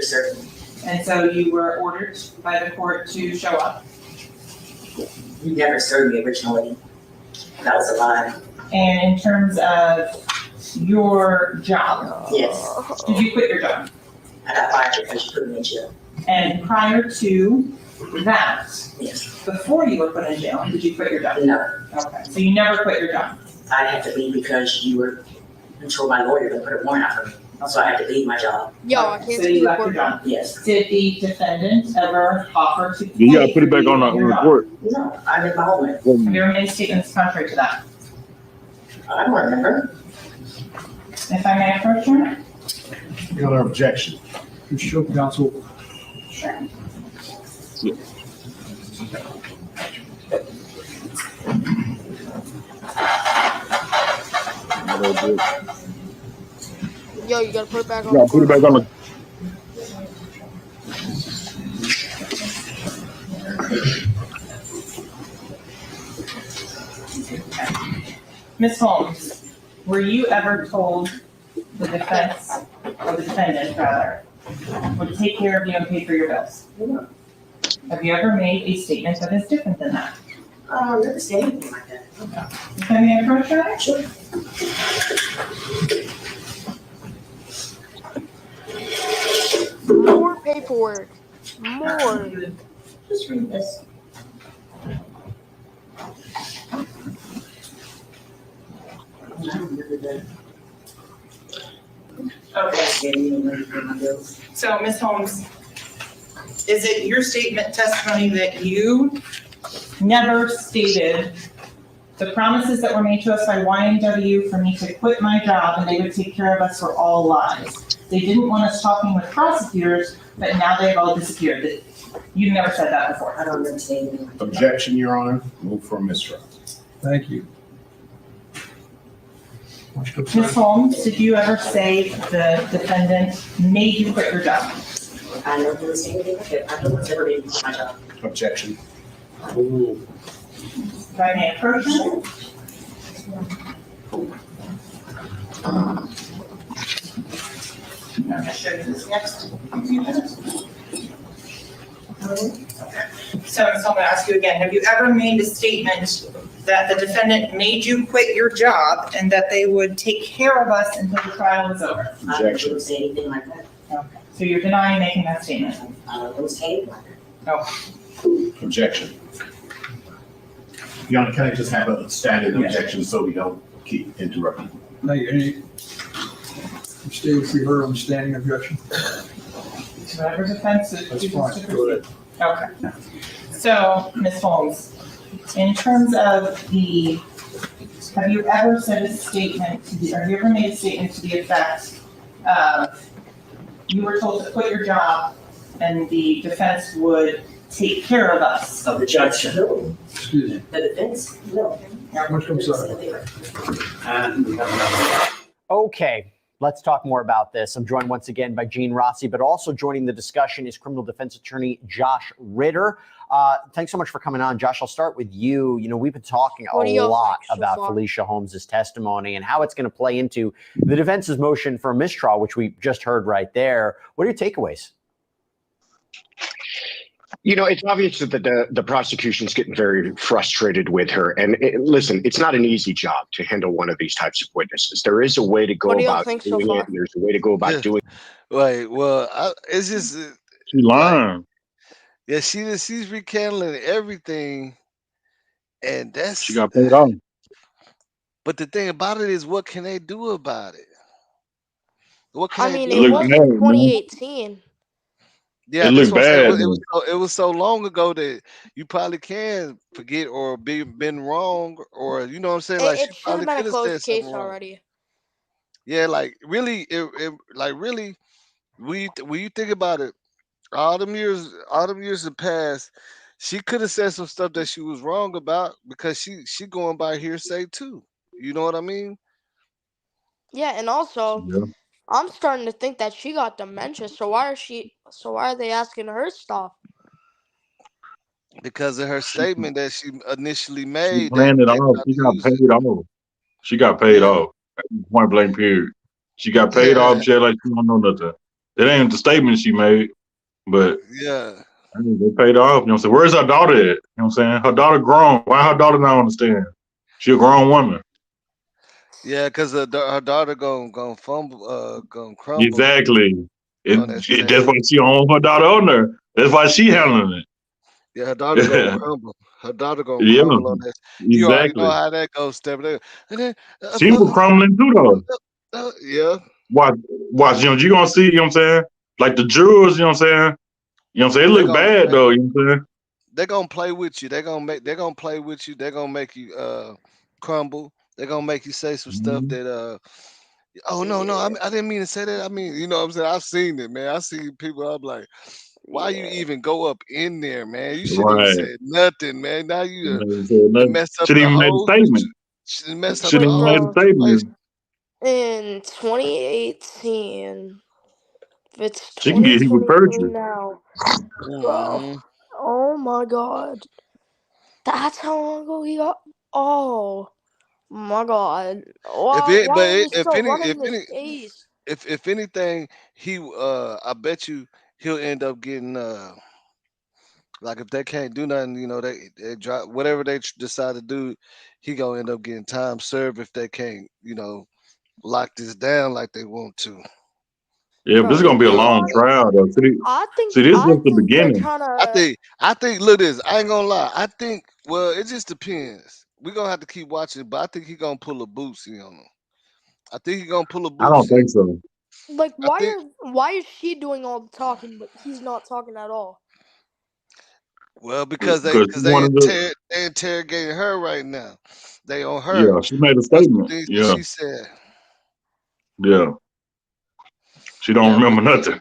and so you were ordered by the court to show up.
You never served me originally. That was a lie.
And in terms of your job,
Yes.
did you quit your job?
I got fired because you put me in jail.
And prior to that,
Yes.
before you were put in jail, did you quit your job?
No.
Okay, so you never quit your job.
I had to leave because you told my lawyer to put a warrant out for me. So I had to leave my job.
Yo, I
So
can't
you
see the
left your
court.
job.
Yes.
Did the defendant ever offer to?
You gotta
pay
put it
for
back
you
on the
in your job?
report.
No, I made my own.
Have you ever made statements contrary to that?
I don't remember.
If I may approach you?
Your Honor, objection.
Show counsel.
Sure.
Yo, you gotta put it back on.
Yeah, put it back on the.
Ms. Holmes, were you ever told the defense, or the defendant rather, would take care of you and pay for your bills?
No.
Have you ever made a statement that is different than that?
Never said anything like that.
Can I approach her?
Sure.
More paperwork. More.
Just read this. I don't remember that.
Okay. So, Ms. Holmes, is it your statement testimony that you never stated the promises that were made to us by YNW for me to quit my job and they would take care of us were all lies? They didn't want us talking with prosecutors, but now they've all disappeared. You never said that before.
I don't remember saying anything.
Objection, Your Honor. Move for mistrial.
Thank you.
Ms. Holmes, did you ever say the defendant made you quit your job?
I never said anything like that. I don't want to ever be my job.
Objection.
If I may approach you? I'm going to show you this next few minutes. Okay. So I'm going to ask you again, have you ever made a statement that the defendant made you quit your job and that they would take care of us until the trial was over?
I never say anything like that.
Okay. So you're denying making that statement?
I don't say anything like that.
Oh.
Objection. Your Honor, can I just have a standing objection so we don't keep interrupting?
You stay with your standing objection.
Whatever defense is.
That's fine. Go ahead.
Okay. So, Ms. Holmes, in terms of have you ever said a statement have you ever made a statement to the effect of you were told to quit your job and the defense would take care of us?
Of the judge? No.
Excuse me.
The defense? No.
I'm sorry.
Okay, let's talk more about this. I'm joined once again by Gene Rossi, but also joining the discussion is criminal defense attorney Josh Ritter. Thanks so much for coming on. Josh, I'll start with you. You know, we've been talking a lot about Felicia Holmes' testimony and how it's going to play into the defense's motion for a mistrial, which we just heard right there. What are your takeaways?
You know, it's obvious that the prosecution's getting very frustrated with her. And listen, it's not an easy job to handle one of these types of witnesses. There is a way to go about doing it. And there's a way to go about doing it.
Right. Well, it's just
she lying.
Yeah, she's recanting everything, And
She
that's
got paid off.
but the thing about it is, what can they do about it? What can
I
they
mean,
It
do
it
looked
about
was
it?
in
bad, man.
2018.
Yeah,
It
that's
looked
what I'm saying.
bad.
It was so long ago that you probably can forget or been wrong, or you know what I'm saying. Like she
It should have
probably
been a
could have said
closed
something
case
wrong.
already.
Yeah, like really, like really, when you think about it, all them years have passed. She could have said some stuff that she was wrong about because she going by hearsay too. You know what I mean?
Yeah, and also,
Yeah.
I'm starting to think that she got dementia. So why are they asking her stuff?
Because of her
She
statement that she initially
she
made,
planned it
they
off.
tried
She
to
got
use it.
paid off. She got paid
Yeah,
off. Point blank period. She got paid
yeah,
off. She had like she don't know nothing. It ain't the statement she made, but
yeah.
I mean, they paid off. You know what I'm saying? Where's her daughter at? You know what I'm saying? Her daughter grown. Why her daughter not understand? She a grown woman.
Yeah, because her daughter gonna fumble, gonna crumble
Exactly.
on that
That's why
stage.
she on her daughter on there. That's why she
Yeah,
handling
yeah, her daughter gonna
it.
crumble. Her daughter gonna
Yeah,
crumble on that. You already know
exactly.
how that goes, Step. And then,
She was crumbling too though.
yeah,
Watch, you gonna see, you know what I'm saying? Like the jurors, you know what I'm saying? You know what I'm saying? It
they
look
gonna
bad
they,
though, you know what I'm saying?
they gonna play with you. They gonna play with you. They gonna make you crumble. They gonna make you say some stuff
Mhm.
that oh no, I didn't mean to say that. I mean, you know what I'm saying? I've seen it, man. I see people. I'm like, why you
Yeah.
even go up in there, man? You shouldn't even
Right.
said nothing, man. Now you
Ain't said nothing.
mess up
Shouldn't
the
even made a
whole
statement.
mess up the
Shouldn't
But
even made
whole
a
bro,
situation.
statement.
in 2018, if it's
She can get hit with
2023
perjury.
now, bro.
Hmm.
Oh my God, that's how long ago he got. Oh my God,
If
why
it, but
why are
it,
they still running this case?
if anything, I bet you he'll end up getting like if they can't do nothing, you know, they drop whatever they decide to do, he gonna end up getting time served if they can't, you know, lock this down like they want to.
Yeah, but
Bro,
this is
to
gonna be a
be
Because
long
honest,
trial though. See, this is
I
just the
think they're
beginning.
trying to.
I think look this, I ain't gonna lie. I think well, it just depends. We're gonna have to keep watching, but I think he gonna pull a Boosie on him. I think he gonna pull a
I don't
Boosie.
think so.
Like,
I think
why is she doing all the talking, but he's not talking at all?
well
Because she
because
wanted to,
they interrogating her right now. They on her
yeah, she made a
because some
statement.
things that
Yeah,
she said.
yeah. She don't
Yeah, but
remember nothing.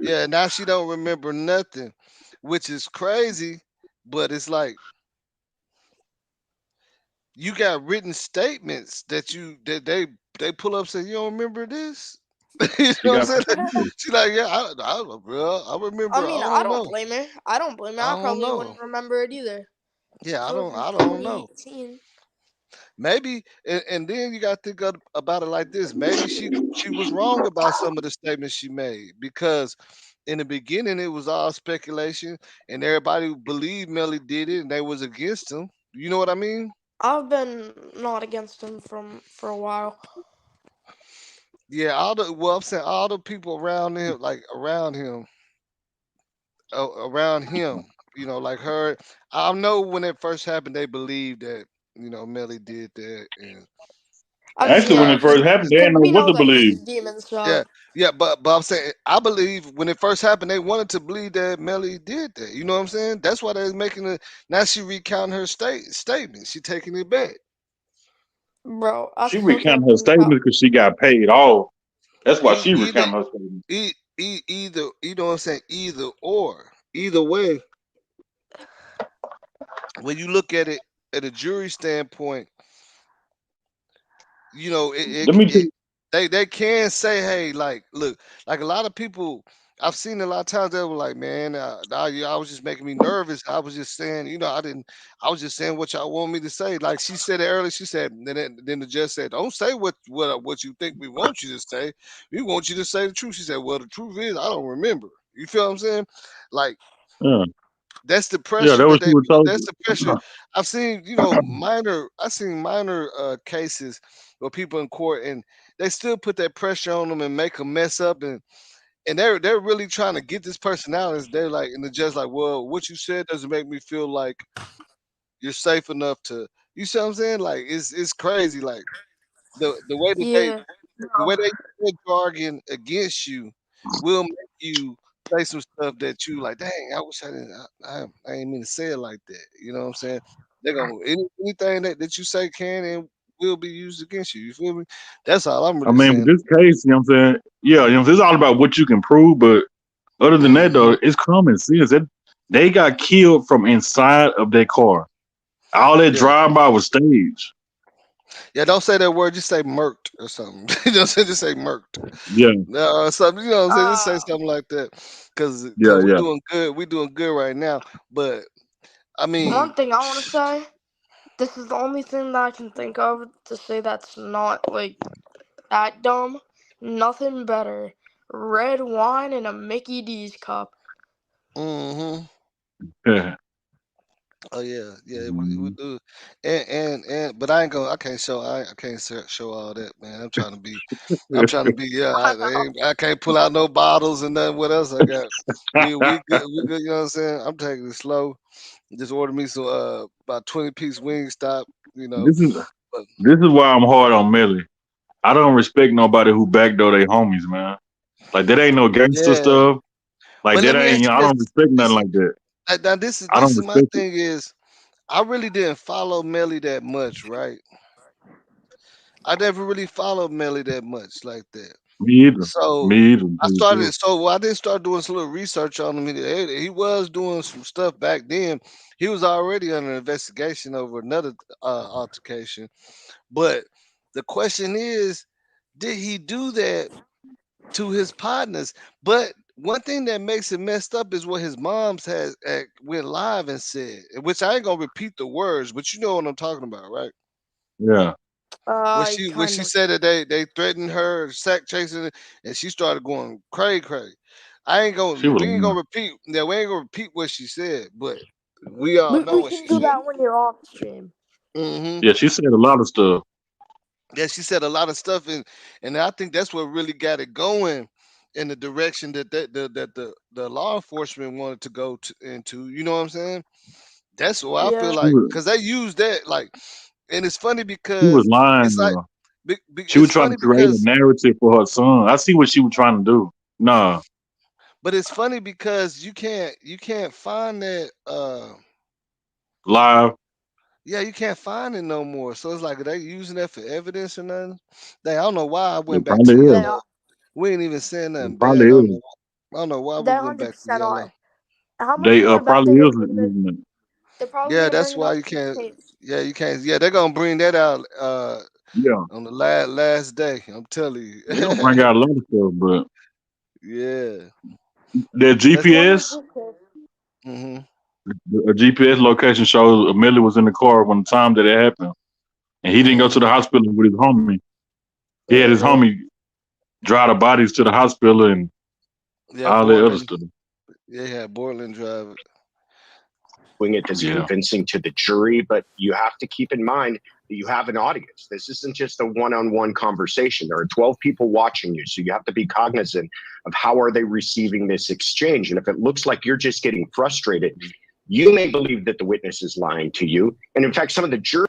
yeah, now she don't remember nothing, which is crazy. But it's like you got written statements that they pull up saying you don't remember this. You
She
know what I'm
got
saying?
paid off.
She like, yeah, bro, I
I
remember. I
mean, I
don't
don't
know.
blame her. I don't blame her.
I
I
don't
probably
know.
wouldn't remember it either.
Yeah,
It was in
I don't know.
2018.
Maybe, and then you got to think about it like this. Maybe she was wrong about some of the statements she made because in the beginning it was all speculation and everybody believed Melly did it and they was against him. You know what I mean?
I've been not against him for a while.
Yeah, I'm saying all the people around him, like around him, you know, like her. I know when it first happened, they believed that you know Melly did that, and
I
that's
mean,
Actually, when
yeah,
it first happened, they didn't know
we
what
know
to
that
believe.
he's demon,
yeah,
so
yeah. But I'm saying I believe when it first happened, they wanted to believe that Melly did that. You know what I'm saying? That's why they're making it. Now she recounting her statement. She taking it back.
bro, I
She
still can't
recounted her
believe how.
statement because she got paid off. That's why she
Either
recounted her statement.
either you know what I'm saying? Either or. Either way, when you look at it at a jury standpoint, you know,
Let me tell
they can say, hey, like, look, like a lot of people I've seen a lot of times they were like, man, I was just making me nervous. I was just saying, you know, I was just saying what y'all want me to say. Like she said it earlier. She said, then the judge said, don't say what you think we want you to say. We want you to say the truth. She said, well, the truth is, I don't remember. You feel what I'm saying? Like
you.
that's the
Yeah,
pressure
that was
that
she
they
was
put.
told.
That's the pressure. I've seen, you know, I've seen minor cases where people in court and they still put that pressure on them and make them mess up and they're really trying to get this person out. And they're like, and the judge like, well, what you said doesn't make me feel like, you're safe enough to. You see what I'm saying? Like it's crazy. Like the way that they
Yeah.
the way
No.
they use their jargon against you will make you say some stuff that you like. Dang, I wish I didn't. I ain't mean to say it like that. You know what I'm saying? They're gonna anything that you say can and will be used against you. You feel me? That's all I'm
I
really
mean, but
saying.
this case, you know what I'm saying? Yeah, you know, it's all about what you can prove, but other than that, though, it's common sense. They got killed from inside of their car. All that
Yeah.
drive-by was staged.
Yeah, don't say that word. Just say murked or something. just say murked.
Yeah,
No, something. You know what I'm saying? Just say
Uh,
something like that. Cause
yeah,
we
yeah.
doing good. We doing good right now. But I
one
mean,
thing I want to say. This is the only thing that I can think of to say that's not like that dumb. Nothing better. Red wine in a Mickey D's cup.
mm-hmm.
Yeah.
Oh yeah, yeah. We
Mhm.
do. And but I ain't gonna. I can't show. I can't show all that, man. I'm trying to be. I'm trying to be. Yeah.
I know.
I can't pull out no bottles and nothing. What else I got? We good. We good. You know what I'm saying? I'm taking it slow. Just order me some about 20-piece wing stop. You know.
This is
But
this is why I'm hard on Melly. I don't respect nobody who backdoor they homies, man. Like that ain't no gangster
yeah.
stuff. Like
But let
that
me
ain't.
ask you
I
this.
don't respect nothing
This
like that.
now this is
I don't
my
respect it.
thing is I really didn't follow Melly that much, right? I never really followed Melly that much like that.
Me either.
So
Me either. To
I
tell you the
started.
truth.
So I didn't start doing some little research on him. He was doing some stuff back then. He was already under investigation over another altercation. But the question is, did he do that to his partners? But one thing that makes it messed up is what his mom's has went live and said, which I ain't gonna repeat the words, but you know what I'm talking about, right?
Yeah.
I
When
kind
she
of.
said that they threatened her, sack chasing, and she started going cray. I ain't
She
gonna
was
we ain't
lying.
gonna repeat. Yeah, we ain't gonna repeat what she said, but we all know
We
what
can
she
do
said.
that when you're off stream.
Hmm.
Yeah, she said a lot of stuff.
Yeah, she said a lot of stuff, and I think that's what really got it going in the direction that the law enforcement wanted to go into. You know what I'm saying? That's what I feel
Yeah.
She
like
was
because they use that like, and it's funny
she was
because
lying,
it's like
bro. She was
it's
trying to
funny
create a
because
narrative for her son. I see what she was trying to do. Nah,
but it's funny because you can't find that
live.
yeah, you can't find it no more. So it's like are they using that for evidence or nothing? Dang, I don't know why I went
It
back
probably
to
They
is.
yellow.
are.
We ain't even saying
It
nothing
probably
bad.
is.
I don't know why we
They
went back to
100%
yellow.
are. How much
They
more back
probably
are they
is
bringing it?
using it.
They're probably
Yeah,
gonna
that's
bring it
why
up
you
in this
can't.
case.
Yeah, you can't. Yeah, they're gonna bring that out
Yeah,
on the last day. I'm telling you.
they gonna bring out a lot of stuff, but
Yeah,
their
that's.
What was
GPS,
this case?
Hmm.
a GPS location shows Amelia was in the car when the time that it happened, and he didn't go to the
Hmm.
hospital with his homie. He had his
Uh-huh.
homie drive the bodies to the hospital and
Yeah,
all that other
Bortlen.
stuff.
Yeah, Bortlen drive it.
Doing it that's
Yeah,
convincing to the jury, but you have to keep in mind that you have an audience. This isn't just a one-on-one conversation. There are 12 people watching you, so you have to be cognizant of how are they receiving this exchange. And if it looks like you're just getting frustrated, you may believe that the witness is lying to you. And in fact, some of the jurors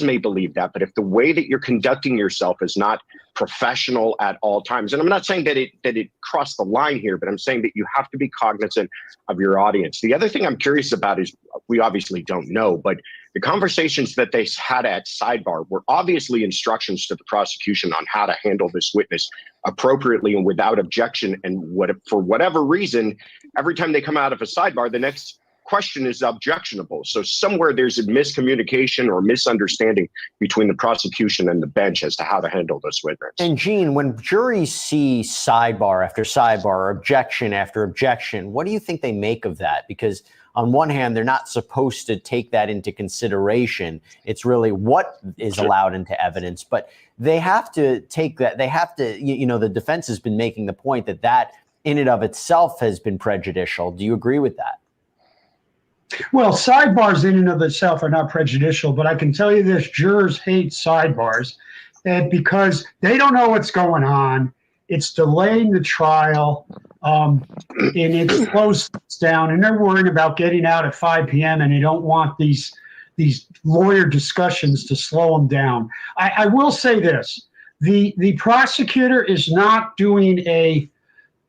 may believe that, but if the way that you're conducting yourself is not professional at all times, and I'm not saying that it crossed the line here, but I'm saying that you have to be cognizant of your audience. The other thing I'm curious about is we obviously don't know, but the conversations that they had at sidebar were obviously instructions to the prosecution on how to handle this witness appropriately and without objection. And for whatever reason, every time they come out of a sidebar, the next question is objectionable. So somewhere there's a miscommunication or misunderstanding between the prosecution and the bench as to how to handle this witness.
And Gene, when juries see sidebar after sidebar, or objection after objection, what do you think they make of that? Because on one hand, they're not supposed to take that into consideration. It's really what is allowed into evidence, but they have to take that. They have to, the defense has been making the point that in and of itself has been prejudicial. Do you agree with that?
Well, sidebars in and of itself are not prejudicial, but I can tell you this, jurors hate sidebars because they don't know what's going on. It's delaying the trial, and it slows down, and they're worried about getting out at 5 p.m. and they don't want these these lawyer discussions to slow them down. I will say this: the prosecutor is not doing a,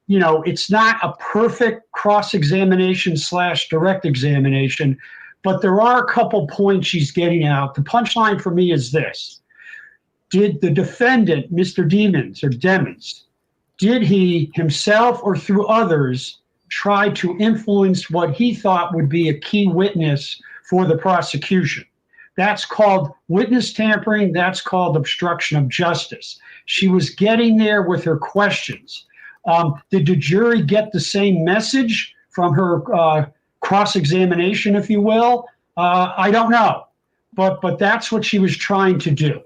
it's not a perfect cross-examination / direct examination, but there are a couple points she's getting out. The punchline for me is this: did the defendant, Mr. Demons, did he himself or through others try to influence what he thought would be a key witness for the prosecution? That's called witness tampering. That's called obstruction of justice. She was getting there with her questions. Did the jury get the same message from her cross-examination, if you will? I don't know, but that's what she was trying to do.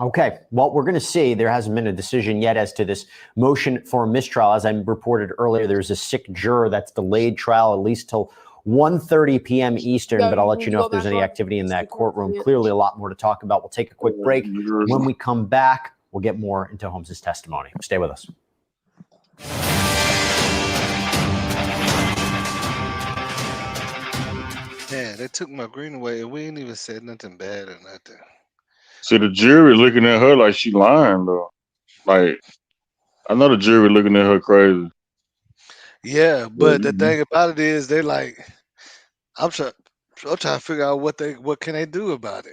Okay, well, we're going to see. There hasn't been a decision yet as to this motion for mistrial. As I reported earlier, there's a sick juror that's delayed trial at least till 1:30 p.m. Eastern, but I'll let you know if there's any activity in that courtroom. Clearly a lot more to talk about. We'll take a quick break. When we come back, we'll get more into Holmes' testimony. Stay with us.
Yeah, they took my green away and we ain't even said nothing bad or nothing.
See, the jury looking at her like she lying, though. Like, I know the jury looking at her crazy.
Yeah, but the thing about it is, they're like, I'm trying to figure out what can they do about it.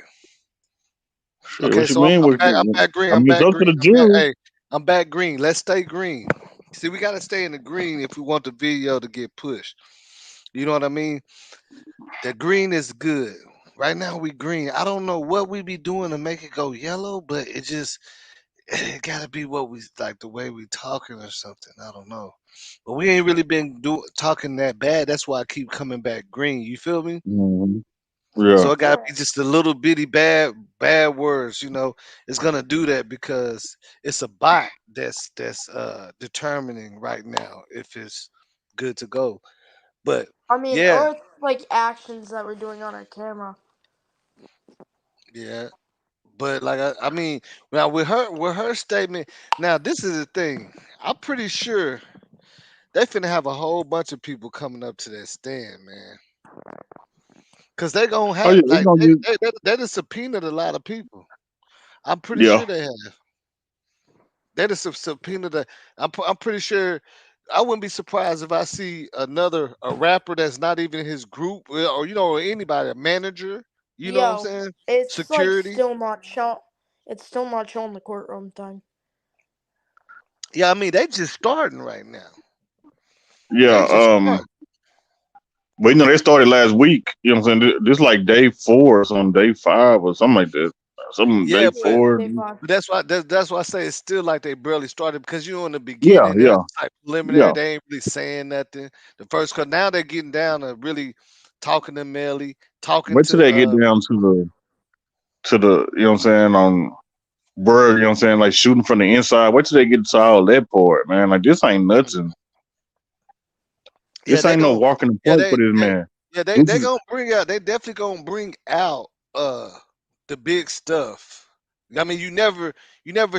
Shit,
Okay,
what you
so
mean?
I'm back green.
I
I'm
mean,
back
go to
green.
the jury.
Hey, I'm back green. Let's stay green. See, we gotta stay in the green if we want the video to get pushed. You know what I mean? The green is good. Right now we green. I don't know what we be doing to make it go yellow, but it gotta be what we like, the way we talking or something. I don't know. But we ain't really been talking that bad. That's why I keep coming back green. You feel me?
Mm-hmm. Yeah.
So it gotta be just a little bitty bad words, It's gonna do that because it's a bot that's determining right now if it's good to go. But
I mean,
yeah,
or like actions that we're doing on our camera.
yeah. But like I mean, now with her statement, now this is the thing. I'm pretty sure they finna have a whole bunch of people coming up to that stand, man. Cause they gonna
Oh,
have
yeah,
like they done subpoenaed a lot of people. I'm pretty
yeah.
sure they have. They done subpoenaed the. I'm pretty sure. I wouldn't be surprised if I see a rapper that's not even his group or anybody, a manager. You know what I'm saying?
It's
Security.
still not shown. It's still not showing the courtroom thing.
Yeah, I mean they just starting right now.
Yeah. But they started last week. You know what I'm saying? This like day 4 or something, day 5 or something like that.
Yeah,
day 4.
but that's why I say it's still like they barely started because in the
Yeah,
beginning
yeah,
it's like preliminary.
yeah.
They ain't really saying nothing. The first, cause now they're getting down to really talking to Melly, talking
Wait till they get
to
down to the you know what I'm saying, on Bird, you know what I'm saying, like shooting from the inside. Wait till they get to all that part, man. Like this ain't nothing.
yeah
This ain't no walking the park for this man.
they
This is
gonna bring out. They definitely gonna bring out the big stuff. I mean, you never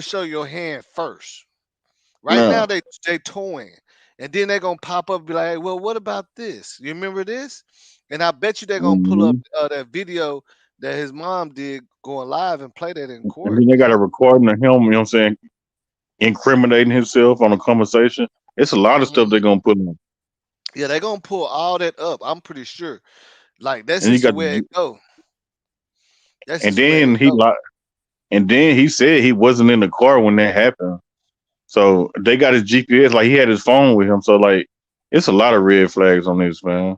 show your hand first. Right now
no.
they toying, and then they're gonna pop up and be like, hey, well, what about this? You remember this? And I bet you they're gonna pull up
Mm-hmm.
that video that his mom did going live and play that in
And
court,
then they got
man.
a recording of him, you know what I'm saying, incriminating himself on a conversation. It's a lot of stuff they're gonna put on.
Yeah, they're gonna pull all that up. I'm pretty sure. Like that's
And you
just the
got
way it go. That's
and
just the way it
then
go.
and then he said he wasn't in the car when that happened. So they got his GPS, like he had his phone with him. So like it's a lot of red flags on this, man.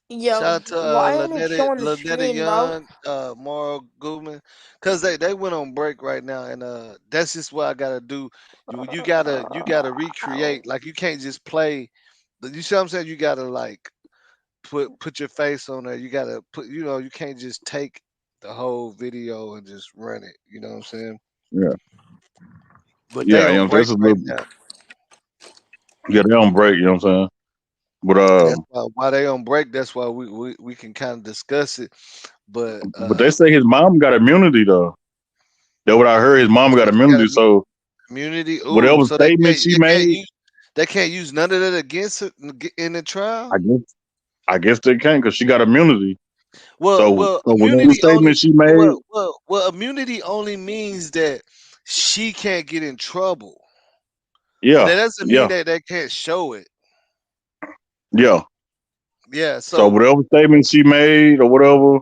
Yo,
Shout out to
why ain't it showing the
Lynetta
screen, bro?
Young, Mauro Goodman, cause they went on break right now, and that's just what I gotta do. You gotta recreate. Like you can't just play. You see what I'm saying? You gotta like put your face on there. You gotta put. You can't just take the whole video and just run it. You know what I'm saying?
Yeah.
But they
Yeah, you
on
know,
break
that's a
right
little
now,
yeah, they on break, you know what I'm saying? But
and that's why they on break. That's why we can kind of discuss it. But
they say his mom got immunity though. That's what I heard. His mom got
she got
immunity. So
immunity. Ooh,
whatever
so
statement she made,
they can't use none of that against it in the trial.
I guess they can't because she got immunity. So whatever
immunity only.
statement she made,
Well, immunity only means that she can't get in trouble.
yeah,
That doesn't mean
yeah,
that they can't show it.
yeah.
Yeah.
So whatever statement she made or whatever,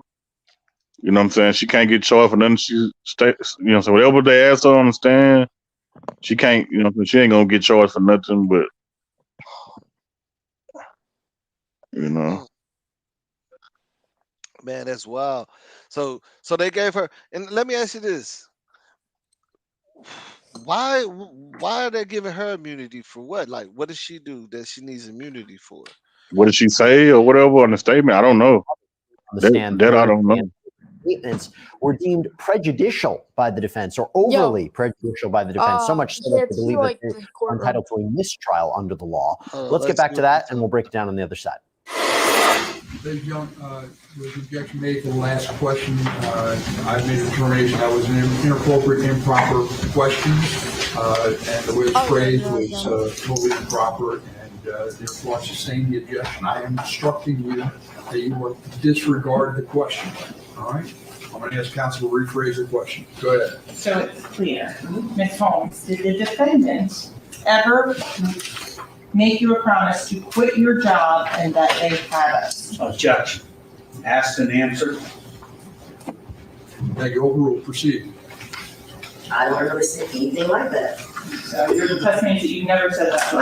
you know what I'm saying, she can't get charged for nothing. So whatever they ask her to understand, she can't, you know, she ain't gonna get charged for nothing. But you know,
man, that's wild. So they gave her. And let me ask you this: why are they giving her immunity for what? Like, what does she do that she needs immunity for?
what did she say or whatever on the statement? I don't know. That I don't know.
Statements were deemed prejudicial by the defense or overly prejudicial by the defense, so much so that they believe that they're entitled to a mistrial under the law. Let's get back to that, and we'll break it down on the other side.
Ladies and gentlemen, with objection made to the last question, I made a determination that was an inappropriate, improper question, and the way it was phrased was totally improper, and therefore I sustain the objection. I am instructing you that you will disregard the question. All right? I'm going to ask counsel to rephrase the question. Go ahead.
So it's clear. Ms. Holmes, did the defendant ever make you a promise to quit your job and that they had us?
Judge, asked and answered.
Thank you. Overruled. Proceed.
I don't remember saying anything like that.
So your testimony that you never said that.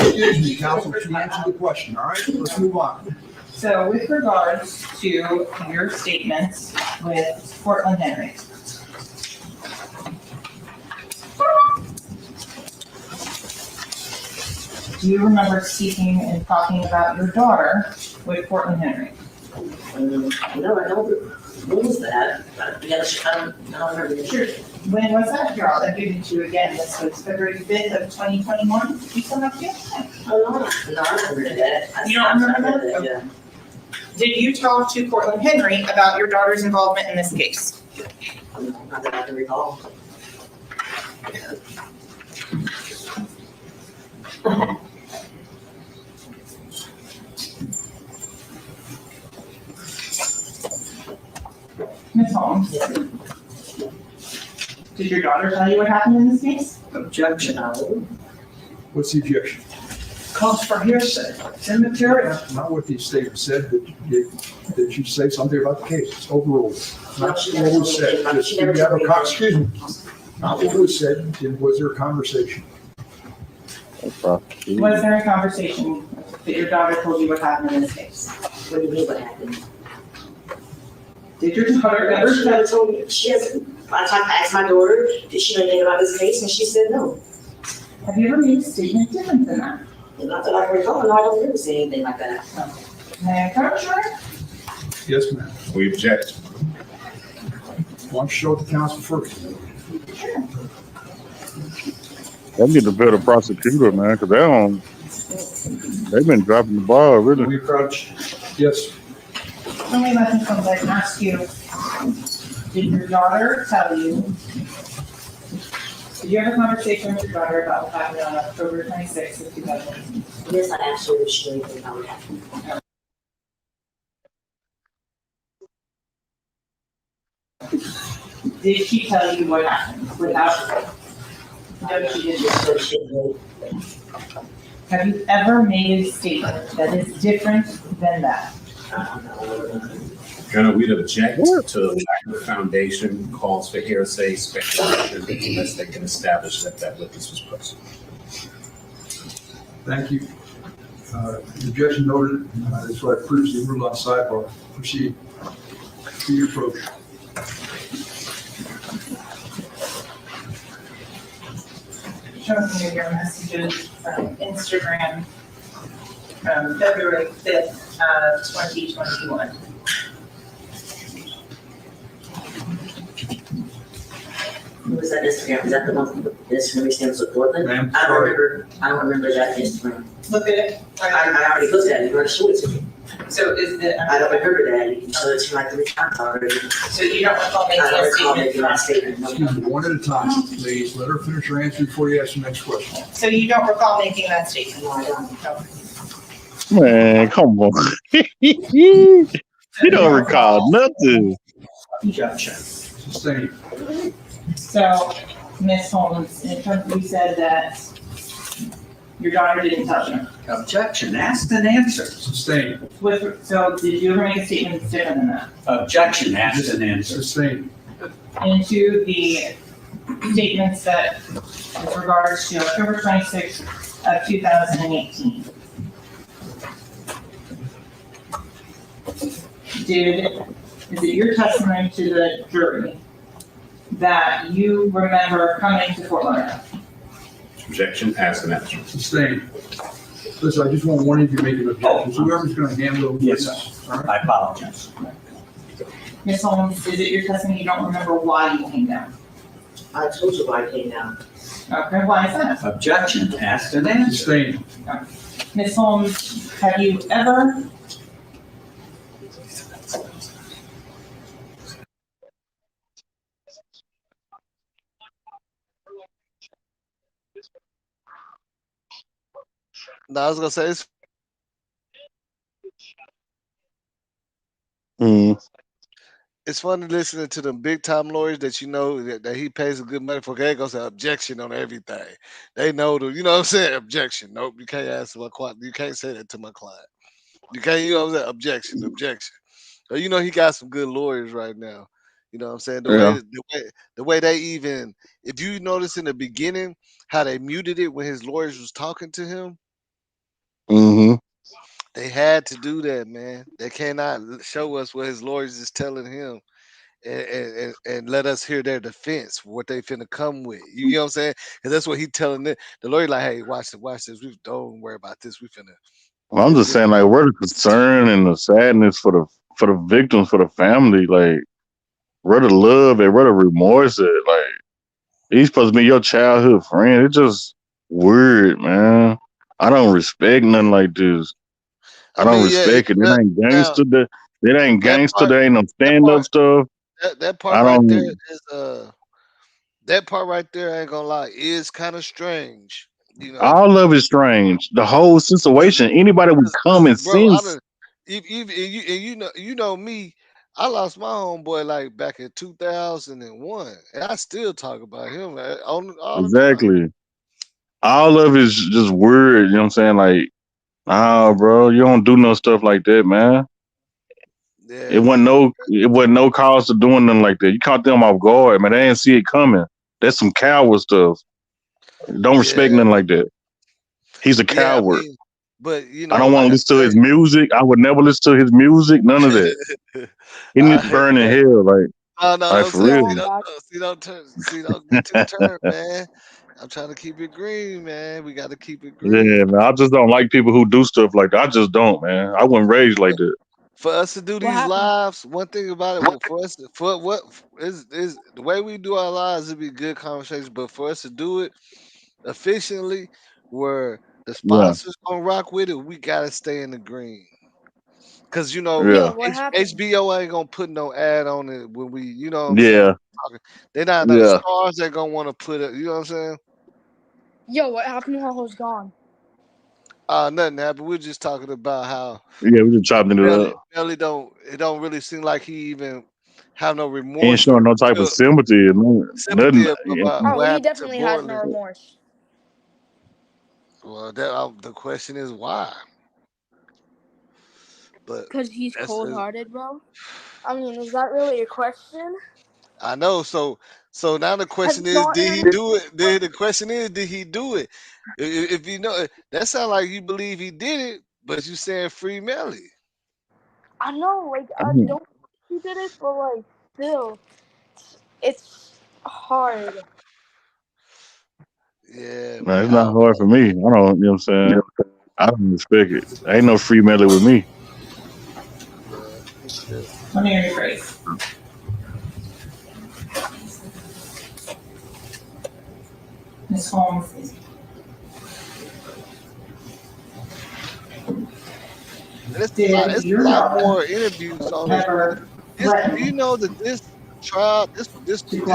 Excuse me, counsel. She answered the question. All right? Let's move on.
So with regards to your statements with Cortlen Henry, do you remember speaking and talking about your daughter with Cortlen Henry?
No, I don't. When was that? I don't remember.
Sure. When was that? Here, I'll give it to you again. This was February 5th of 2021. You still have to?
No, I remember that.
You don't remember that?
Yeah.
Did you talk to Cortlen Henry about your daughter's involvement in this case?
Not that I can recall.
Ms. Holmes? Did your daughter tell you what happened in this case?
Objection.
What's the objection?
Calls for hearsay. It's immaterial.
Not what the statement said, but did you say something about the case? It's overruled. Not what was said. Just, did you have a excuse me. Not what was said. Was there a conversation?
Was there a conversation that your daughter told you what happened in this case?
What do you mean what happened?
Did your daughter ever
She never told me. She hasn't. I asked my daughter, did she know anything about this case? And she said no.
Have you ever made a statement different than that?
Not that I can recall. No, I don't remember saying anything like that.
May I approach her?
Yes, ma'am.
We object.
Why don't you show it to counsel first?
Sure.
They need a better prosecutor, man, because they've been dropping the ball, really.
We approach. Yes.
Let me let Ms. Holmes ask you, did your daughter tell you, did you have a conversation with your daughter about what happened on October 26th of 2018?
Yes, I asked her if she knew anything about what happened.
Did she tell you what happened without? No, she didn't. Have you ever made a statement that is different than that?
Your Honor, we'd object to the lack of foundation, calls for hearsay, speculation, unless they can establish that that witness was present.
Thank you. The objection noted. That's what I previously ruled on sidebar. Proceed. To your approach.
Showing you your messages from Instagram from February 5th, 2021.
Who was that Instagram? Is that the one that Instagram stands with Bortlen?
Ma'am,
I don't remember that Instagram.
Look at it.
I already looked at it. You already showed it to me.
So is the?
I don't remember that. You showed it to me like 3 times already.
So you don't recall making
I don't
a
recall
statement?
making that statement. No.
Excuse me, one at a time, please. Let her finish her answer before you ask the next question.
So you don't recall making that statement?
No, I don't.
Man, come on. You don't recall nothing.
Objection.
Sustained.
So, Ms. Holmes, in terms, you said that your daughter didn't touch him.
Objection. Asked and answered.
Sustained.
So did you ever make a statement that's different than that?
Objection. Asked and answered.
Sustained.
Into the statements that with regards to October 26th of 2018. Is it your testimony to the jury that you remember coming to Fort Lauderdale?
Objection, asked and answered.
Sustained. Listen, I just want one of you to make an objection. Whoever's going to handle
Yes,
this.
sir. I apologize.
Ms. Holmes, is it your testimony you don't remember why you came down?
I told you why I came down.
Okay, why is that?
Objection. Asked and answered.
Sustained.
Ms. Holmes, have you ever
No, I was gonna say it's it's funny listening to them big time lawyers that you know that he pays a good money for. They gonna say objection on everything. They know the, you know what I'm saying? Objection. Nope, you can't ask my client. You can't say that to my client. You can't, you know what I'm saying? Objection. So you know he got some good lawyers right now. You know what I'm saying? The way they even, if you notice in the beginning how they muted it when his lawyers was talking to him, they had to do that, man. They cannot show us what his lawyers is telling him and let us hear their defense, what they finna come with. You know what I'm saying? Because that's what he telling the lawyer, like, hey, watch this. We don't worry about this. We finna.
Well, I'm just saying, like, where the concern and the sadness for the victims, for the family, like, where the love and where the remorse at, like, he's supposed to be your childhood friend. It's just weird, man. I don't respect nothing like this. I don't respect it. It ain't gangster. It ain't gangster. There ain't no stand up stuff.
That part right there is that part right there, I ain't gonna lie, is kind of strange. You know,
all of it's strange. The whole situation. Anybody with common
bro,
sense.
you know me. I lost my homeboy like back in 2001, and I still talk about him on all the time.
Exactly. All of it's just weird. You know what I'm saying? Like, nah, bro, you don't do no stuff like that, man.
Yeah,
it wasn't no cause to doing nothing like that. You caught them off guard, man. They didn't see it coming. That's some coward stuff. Don't respect nothing like that. He's a coward.
But you know,
I don't want to listen to his music. I would never listen to his music. None of that. He needs to burn in hell. Like for real.
Don't get too turned, man. I'm trying to keep it green, man. We got to keep it green.
Yeah, man. I just don't like people who do stuff like that. I just don't, man. I wasn't raised like that.
For us to do these lives, one thing about it, for us, for what is the way we do our lives, it'd be good conversation. But for us to do it efficiently, where the sponsors gonna rock with it, we gotta stay in the green. Cause you know, HBO ain't gonna put no ad on it when we, you know what I'm saying? They're not the stars that gonna want to put it. You know what I'm saying?
Yo, what happened while I was gone?
Nothing happened. We're just talking about how
we're just chopping it up.
Melly don't really seem like he even have no remorse.
He ain't showing no type of sympathy. Nothing.
He definitely has no remorse.
Well, the question is why? But
because he's cold-hearted, bro. I mean, is that really a question?
I know. So now the question is, did he do it? The question is, did he do it? If you know, that sounds like you believe he did it, but you saying free Melly.
I know, like I don't think he did it, but like still, it's hard.
Yeah,
no, it's not hard for me. I don't. You know what I'm saying? I don't respect it. Ain't no free Melly with me.
Let me rephrase. Ms. Holmes.
It's a lot more interviews on this. Do you know that this trial, this day, do you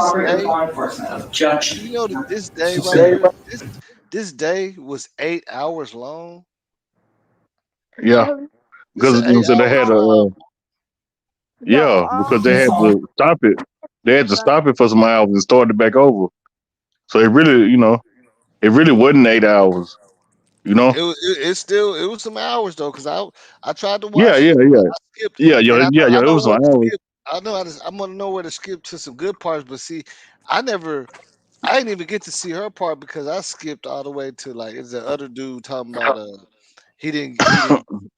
know that this day right here, this day was 8 hours long?
Yeah, because you know, so they had a because they had to stop it. They had to stop it for some hours and start it back over. So it really, it really wasn't 8 hours. You know?
It was some hours though, because I tried to
Yeah,
watch
yeah,
it, but
yeah,
I skipped,
yeah,
and
yeah.
I
It
know
was some
where to
hours.
skip. I'm gonna know where to skip to some good parts, but see, I didn't even get to see her part because I skipped all the way to like it's the other dude talking about he didn't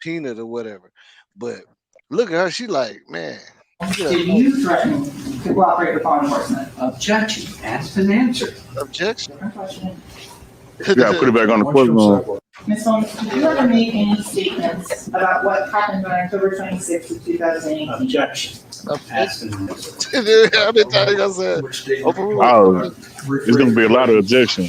peanut or whatever. But look at her, she like, man, she
Did
like,
you threaten to cooperate with law enforcement? Objection. Asked and answered.
objection.
You gotta put it back on the courtroom.
Ms. Holmes, did you ever make any statements about what happened on October 26th of 2018?
Objection. Asked and answered.
How many times I said overruled?
Oh, it's gonna be a lot of objection.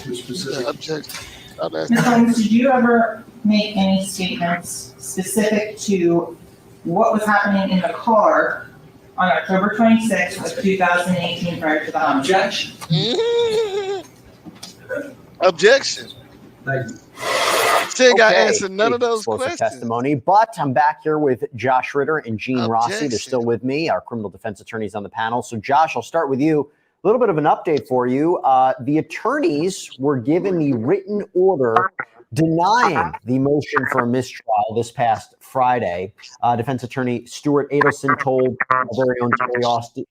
Objection.
Ms. Holmes, did you ever make any statements specific to what was happening in the car on October 26th of 2018 prior to the homicide?
Objection.
Objection. She ain't got to answer none of those
explosive
questions.
testimony, but I'm back here with Josh Ritter and Gene Rossi. They're still with me, our criminal defense attorneys on the panel. So, Josh, I'll start with you. A little bit of an update for you. The attorneys were given the written order denying the motion for a mistrial this past Friday. Defense attorney Stuart Adelson told our very own Terry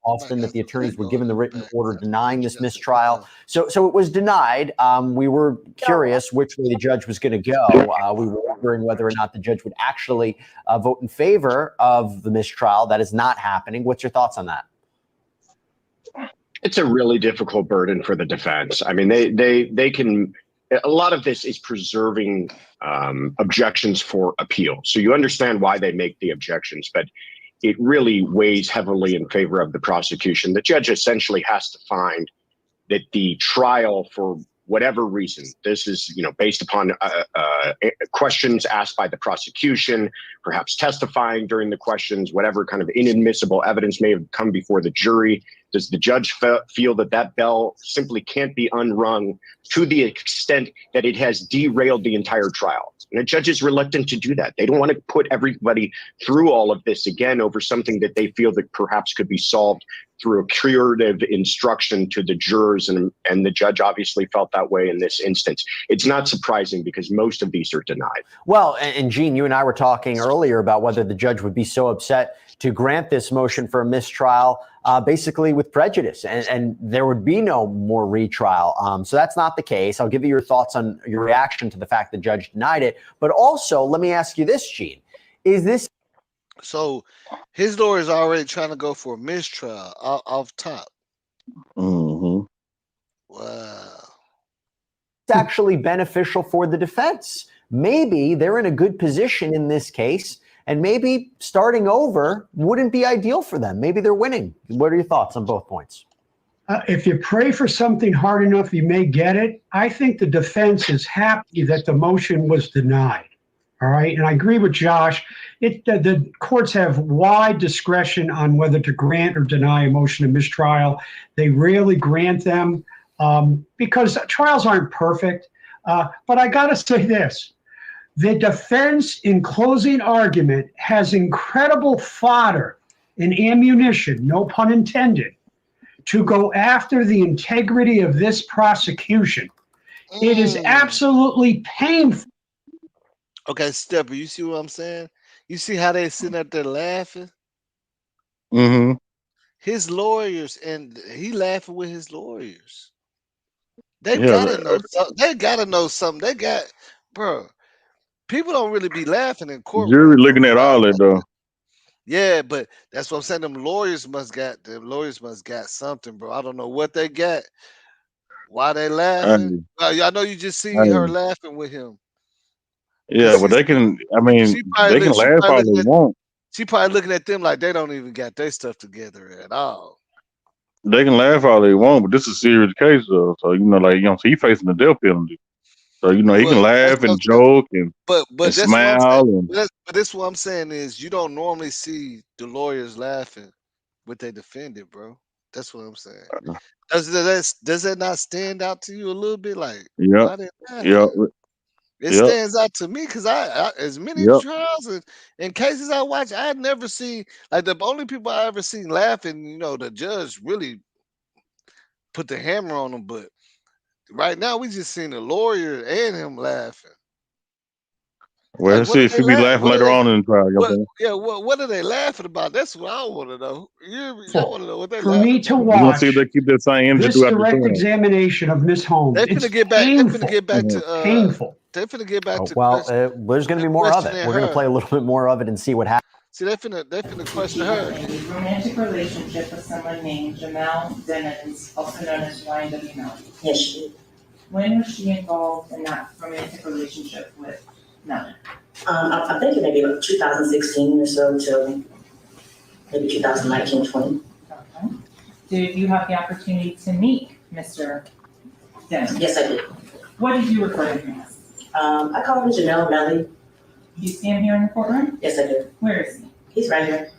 Austin that the attorneys were given the written order denying this mistrial. So it was denied. We were curious which way the judge was going to go. We were wondering whether or not the judge would actually vote in favor of the mistrial. That is not happening. What's your thoughts on that?
It's a really difficult burden for the defense. I mean, they can. A lot of this is preserving objections for appeal. So you understand why they make the objections, but it really weighs heavily in favor of the prosecution. The judge essentially has to find that the trial, for whatever reason, this is based upon questions asked by the prosecution, perhaps testifying during the questions, whatever kind of inadmissible evidence may have come before the jury. Does the judge feel that bell simply can't be unrung to the extent that it has derailed the entire trial? And the judge is reluctant to do that. They don't want to put everybody through all of this again over something that they feel that perhaps could be solved through a curative instruction to the jurors. And the judge obviously felt that way in this instance. It's not surprising because most of these are denied.
Well, and Gene, you and I were talking earlier about whether the judge would be so upset to grant this motion for a mistrial, basically with prejudice, and there would be no more retrial. So that's not the case. I'll give you your thoughts on your reaction to the fact the judge denied it. But also, let me ask you this, Gene. Is this...
So his lawyer is already trying to go for a mistrial off top.
Mm-hmm.
Wow.
It's actually beneficial for the defense. Maybe they're in a good position in this case, and maybe starting over wouldn't be ideal for them. Maybe they're winning. What are your thoughts on both points?
If you pray for something hard enough, you may get it. I think the defense is happy that the motion was denied. All right. And I agree with Josh. The courts have wide discretion on whether to grant or deny a motion of mistrial. They rarely grant them because trials aren't perfect. But I got to say this. The defense in closing argument has incredible fodder and ammunition, no pun intended, to go after the integrity of this prosecution. It is absolutely painful.
Okay, Stepper, you see what I'm saying? You see how they sitting up there laughing?
Mm-hmm.
His lawyers, and he laughing with his lawyers. They gotta know. They gotta know something. They got, bro. People don't really be laughing in court.
Jury looking at all that though.
Yeah, but that's what I'm saying. Them lawyers must got something, bro. I don't know what they got. Why they laughing? I know you just see her laughing with him.
Yeah, but they can. I mean, they can laugh all they want.
She probably looking at them like they don't even got their stuff together at all.
They can laugh all they want, but this is a serious case though. So so he facing the death penalty. So he can laugh and joke and smile
but that's what I'm saying is you don't normally see the lawyers laughing with their defendant, bro. That's what I'm saying. Does that not stand out to you a little bit? Like,
yeah,
why they laughing? It
Yep.
stands out to me because I as many
Yep.
trials and cases I watch, I had never seen like the only people I ever seen laughing. You know, the judge really put the hammer on them, but right now we just seen the lawyer and him laughing.
Well,
Like,
let's
what
see
are
if
they
he be laughing
What are
later
they?
on in the trial. You know what
What?
I'm saying?
Yeah. What are they laughing about? That's what I want to know. I want to know what they
For
laughing
me to
about.
We're gonna see if
watch
they keep that same energy
this
throughout the
direct
trial.
examination of Miss Holmes,
They
it's
finna get back. They finna
painful,
get back
Mhm.
to.
painful.
They finna get back
Oh,
to
well, there's going to be more of it.
questioning
We're going to
her.
play a little bit more of it and see what happens.
See, they finna
Did
question
she have
her.
a romantic relationship with someone named Jamell Demons, also known as YNW Melly?
Yes, she did.
When was she involved in that romantic relationship with Melly?
I'm thinking maybe 2016 or so till maybe 2019, 20.
Okay. Did you have the opportunity to meet Mr. Demons?
Yes, I did.
What did you refer to him as?
I call him Jamell Demons.
Do you see him here in the courtroom?
Yes, I do.
Where is he?
He's right here.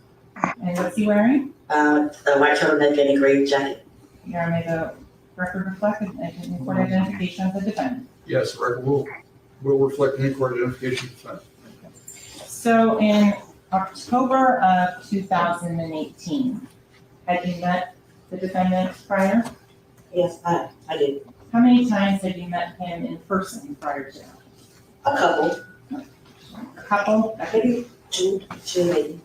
And what's he wearing?
A white turtleneck and a gray jacket.
Here, may the record reflect and court identification of the defendant.
Yes, record will reflect any court identification of defendant.
So in October of 2018, had you met the defendant prior?
Yes, I did.
How many times had you met him in person prior to that?
A couple.
A couple?
Maybe two maybe.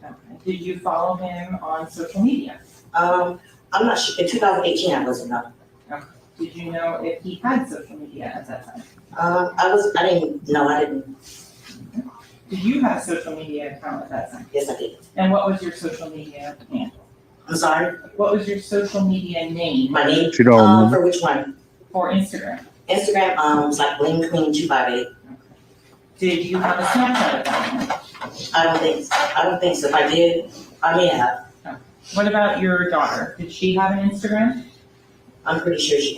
Okay. Did you follow him on social media?
I'm not sure. In 2018, I wasn't. No.
Okay. Did you know if he had social media at that time?
I didn't. No, I didn't.
Did you have a social media account at that time?
Yes, I did.
And what was your social media handle?
I'm sorry.
What was your social media name?
My name.
She don't remember.
For which one?
For Instagram.
Instagram. It's like Bling Queen 258.
Did you have a Snapchat at that time?
I don't think so. If I did, I may have.
What about your daughter? Did she have an Instagram?
I'm pretty sure she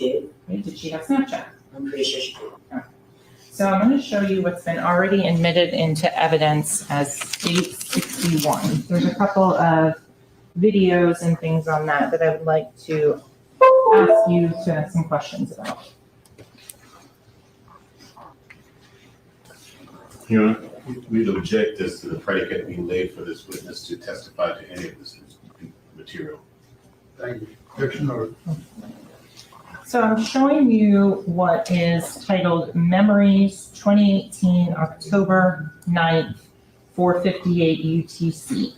did.
Did she have Snapchat?
I'm pretty sure she did.
So I'm going to show you what's been already admitted into evidence as 861. There's a couple of videos and things on that that I would like to ask you to ask some questions about.
You know, we'd object as to the predicate being laid for this witness to testify to any of this material.
Thank you. Objection noted.
So I'm showing you what is titled Memories 2018 October 9th, 4:58 UTC,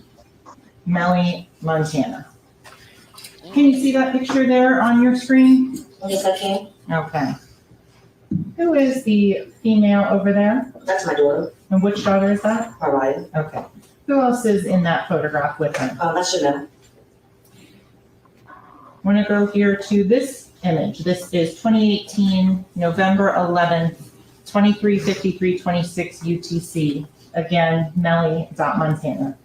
Melly, Montana. Can you see that picture there on your screen?
Yes, I can.
Okay. Who is the female over there?
That's my daughter.
And which daughter is that?
Mariah.
Okay. Who else is in that photograph with her?
That's Jamell.
I'm going to go here to this image. This is 2018, November 11th, 23:53:26 UTC. Again, Melly.Montana.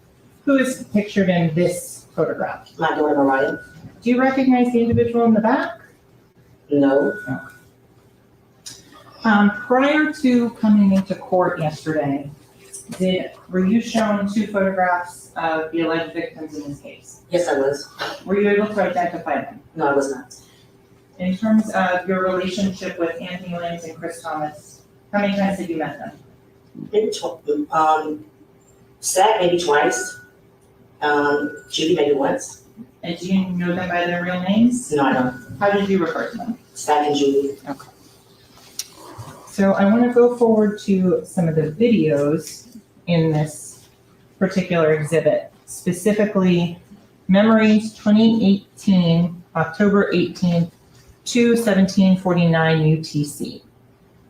Who is pictured in this photograph?
My daughter Mariah.
Do you recognize the individual in the back?
No.
Prior to coming into court yesterday, were you shown two photographs of the alleged victims in this case?
Yes, I was.
Were you able to identify them?
No, I was not.
In terms of your relationship with Anthony Williams and Chris Thomas, how many times have you met them?
Maybe Stack maybe twice. Juvy maybe once.
And do you know them by their real names?
No, I don't.
How did you refer to them?
Stack and Juvy.
Okay. So I want to go forward to some of the videos in this particular exhibit, specifically Memories 2018, October 18th, 2:17:49 UTC.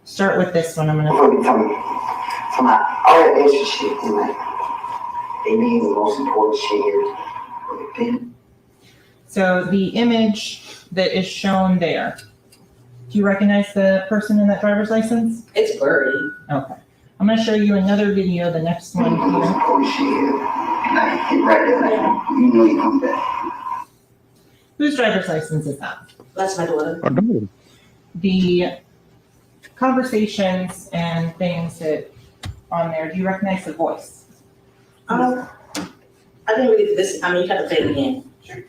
Start with this one. I'm going to.
From our relationship, like, they mean the most important shit here.
So the image that is shown there, do you recognize the person in that driver's license?
It's blurry.
Okay. I'm going to show you another video, the next one here.
You know you come back.
Whose driver's license is that?
That's my daughter.
The conversations and things that on there, do you recognize the voice?
I didn't really listen. I mean, you have to play it again.
Sure.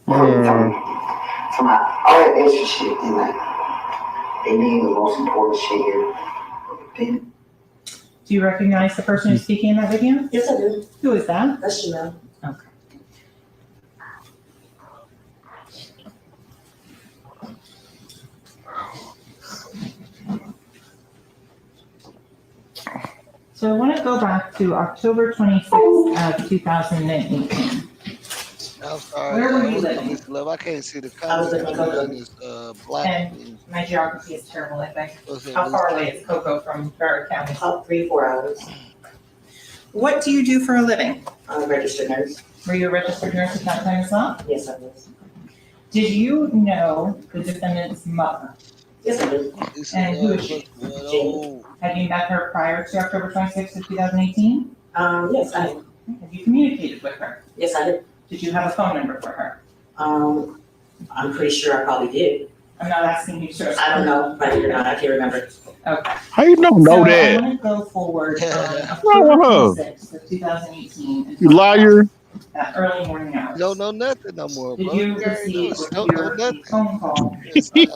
From about all that extra shit, and like, they need the most important shit here. Then,
Do you recognize the person who's speaking in that video?
Yes, I do.
Who is that?
That's Jamell.
Okay. So I want to go back to October 26th of 2018.
I'm sorry.
Where were you living?
I can't see the
I was living in Cocoa.
comments. Black.
And my geography is terrible, I think.
Okay,
How far away is Cocoa from Broward County?
About 3-4 hours.
What do you do for a living?
I'm a registered nurse.
Were you a registered nurse at that time as well?
Yes, I was.
Did you know the defendant's mother?
Yes, I do.
And who is she?
Jamie.
Have you met her prior to October 26th of 2018?
Yes, I did.
Have you communicated with her?
Yes, I did.
Did you have a phone number for her?
I'm pretty sure I probably did.
I'm not asking you, sir.
I don't know, but I did or not. I can't remember.
Okay.
How you don't know
So
that?
I want to go forward on
Wrong
October
with her.
26th of 2018. and
You
talk
liar.
about that early morning hours.
You don't know nothing no more,
Did
bro.
you
already
receive
know.
or
Don't know
hear a
nothing.
phone call, FaceTime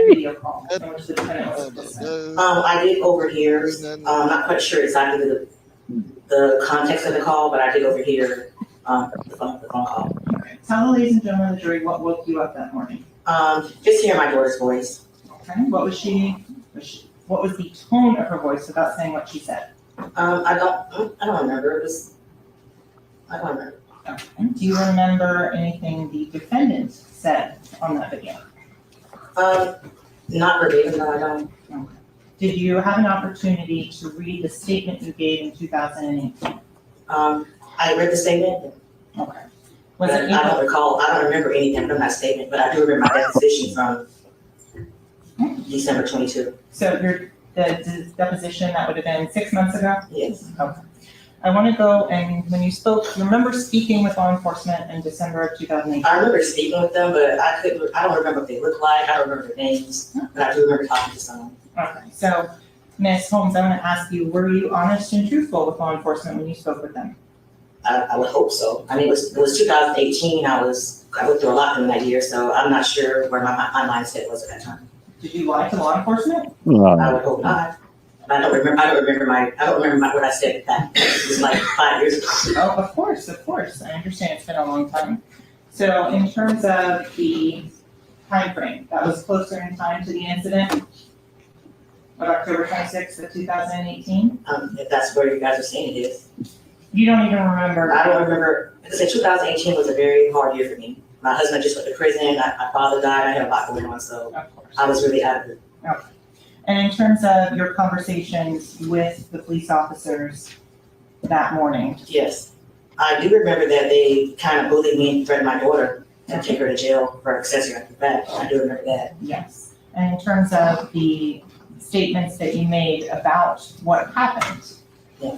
video call, in which the defendant was listening?
I did overhear. I'm not quite sure exactly the context of the call, but I did overhear the phone call.
Okay. Tell the ladies and gentlemen of the jury what woke you up that morning.
Just hear my daughter's voice.
Okay. What was the tone of her voice without saying what she said?
I don't remember. I don't remember.
Okay. Do you remember anything the defendant said on that video?
Not verbatim, no, I don't.
Okay. Did you have an opportunity to read the statement you gave in 2018?
I read the statement.
Okay. Was it
I don't recall. I don't remember anything from that statement, but I do remember my deposition from December 22.
So the deposition, that would have been 6 months ago?
Yes.
Okay. I want to go, and when you spoke, remember speaking with law enforcement in December of 2018?
I remember speaking with them, but I don't remember what they look like. I don't remember their names, but I do remember talking to someone.
Okay, so Ms. Holmes, I want to ask you, were you honest and truthful with law enforcement when you spoke with them?
I would hope so. I mean, it was 2018. I went through a lot in that year, so I'm not sure where my mindset was at that time.
Did you lie to law enforcement?
I would hope not. I don't remember what I said at that. It was like 5 years ago.
Oh, of course. I understand it's been a long time. So in terms of the time frame, that was closer in time to the incident of October 26th of 2018?
If that's where you guys are saying it is.
You don't even remember?
I don't remember. Like I said, 2018 was a very hard year for me. My husband just went to prison. My father died. I had a lot going on, so I was really out of it.
Okay. And in terms of your conversations with the police officers that morning?
Yes. I do remember that they kind of bullied me and threatened my daughter and take her to jail for accessory after that. I do remember that.
Yes. And in terms of the statements that you made about what happened,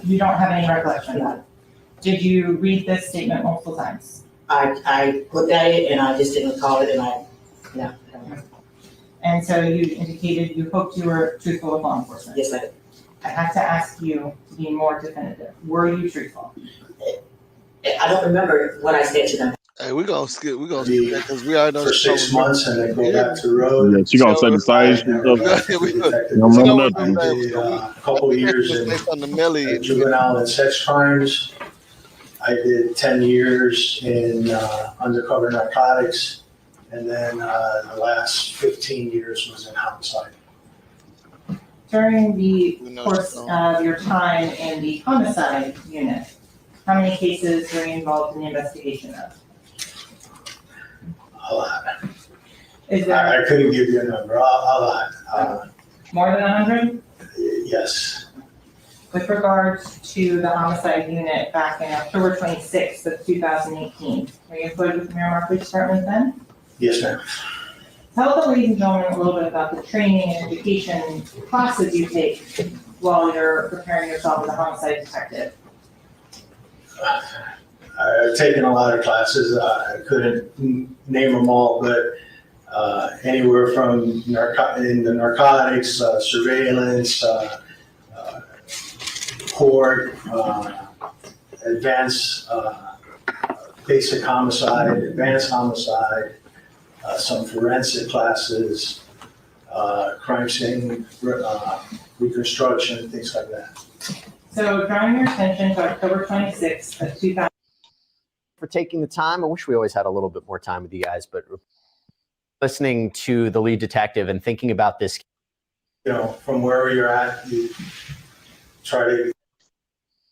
you don't have any recollection of that? Did you read this statement multiple times?
I looked at it and I just didn't recall it, and I don't know.
And so you indicated you hoped you were truthful with law enforcement?
Yes, I did.
I have to ask you to be more definitive. Were you truthful?
I don't remember what I said to them.
Hey, we're gonna skip that because we already know
for 6 months and then go back to the road.
Yeah, she gonna say the same stuff. You don't remember nothing.
A couple of years in juvenile and sex crimes. I did 10 years in undercover narcotics, and then the last 15 years was in homicide.
During the course of your time in the homicide unit, how many cases were you involved in the investigation of?
A lot.
Is there
I couldn't give you a number. A lot.
more than 100?
Yes.
With regards to the homicide unit back in October 26th of 2018, were you employed with the Miramar Police Department then?
Yes, ma'am.
Tell the ladies and gentlemen a little bit about the training and education classes you take while you're preparing yourself as a homicide detective.
I've taken a lot of classes. I couldn't name them all, but anywhere from in the narcotics, surveillance, court, advanced basic homicide, advanced homicide, some forensic classes, crime scene reconstruction, things like that.
So drawing your attention to October 26th of 2000.
For taking the time. I wish we always had a little bit more time with you guys, but listening to the lead detective and thinking about this.
You know, from wherever you're at, you try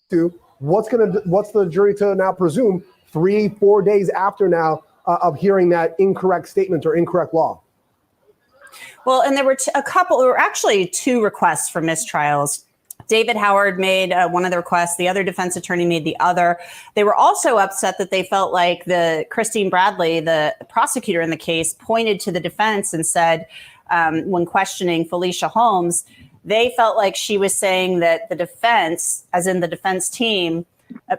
to.
What's the jury to now presume 3-4 days after now of hearing that incorrect statement or incorrect law?
Well, and there were there were actually 2 requests for mistrials. David Howard made one of the requests. The other defense attorney made the other. They were also upset that they felt like Christine Bradley, the prosecutor in the case, pointed to the defense and said, when questioning Felicia Holmes, they felt like she was saying that the defense, as in the defense team,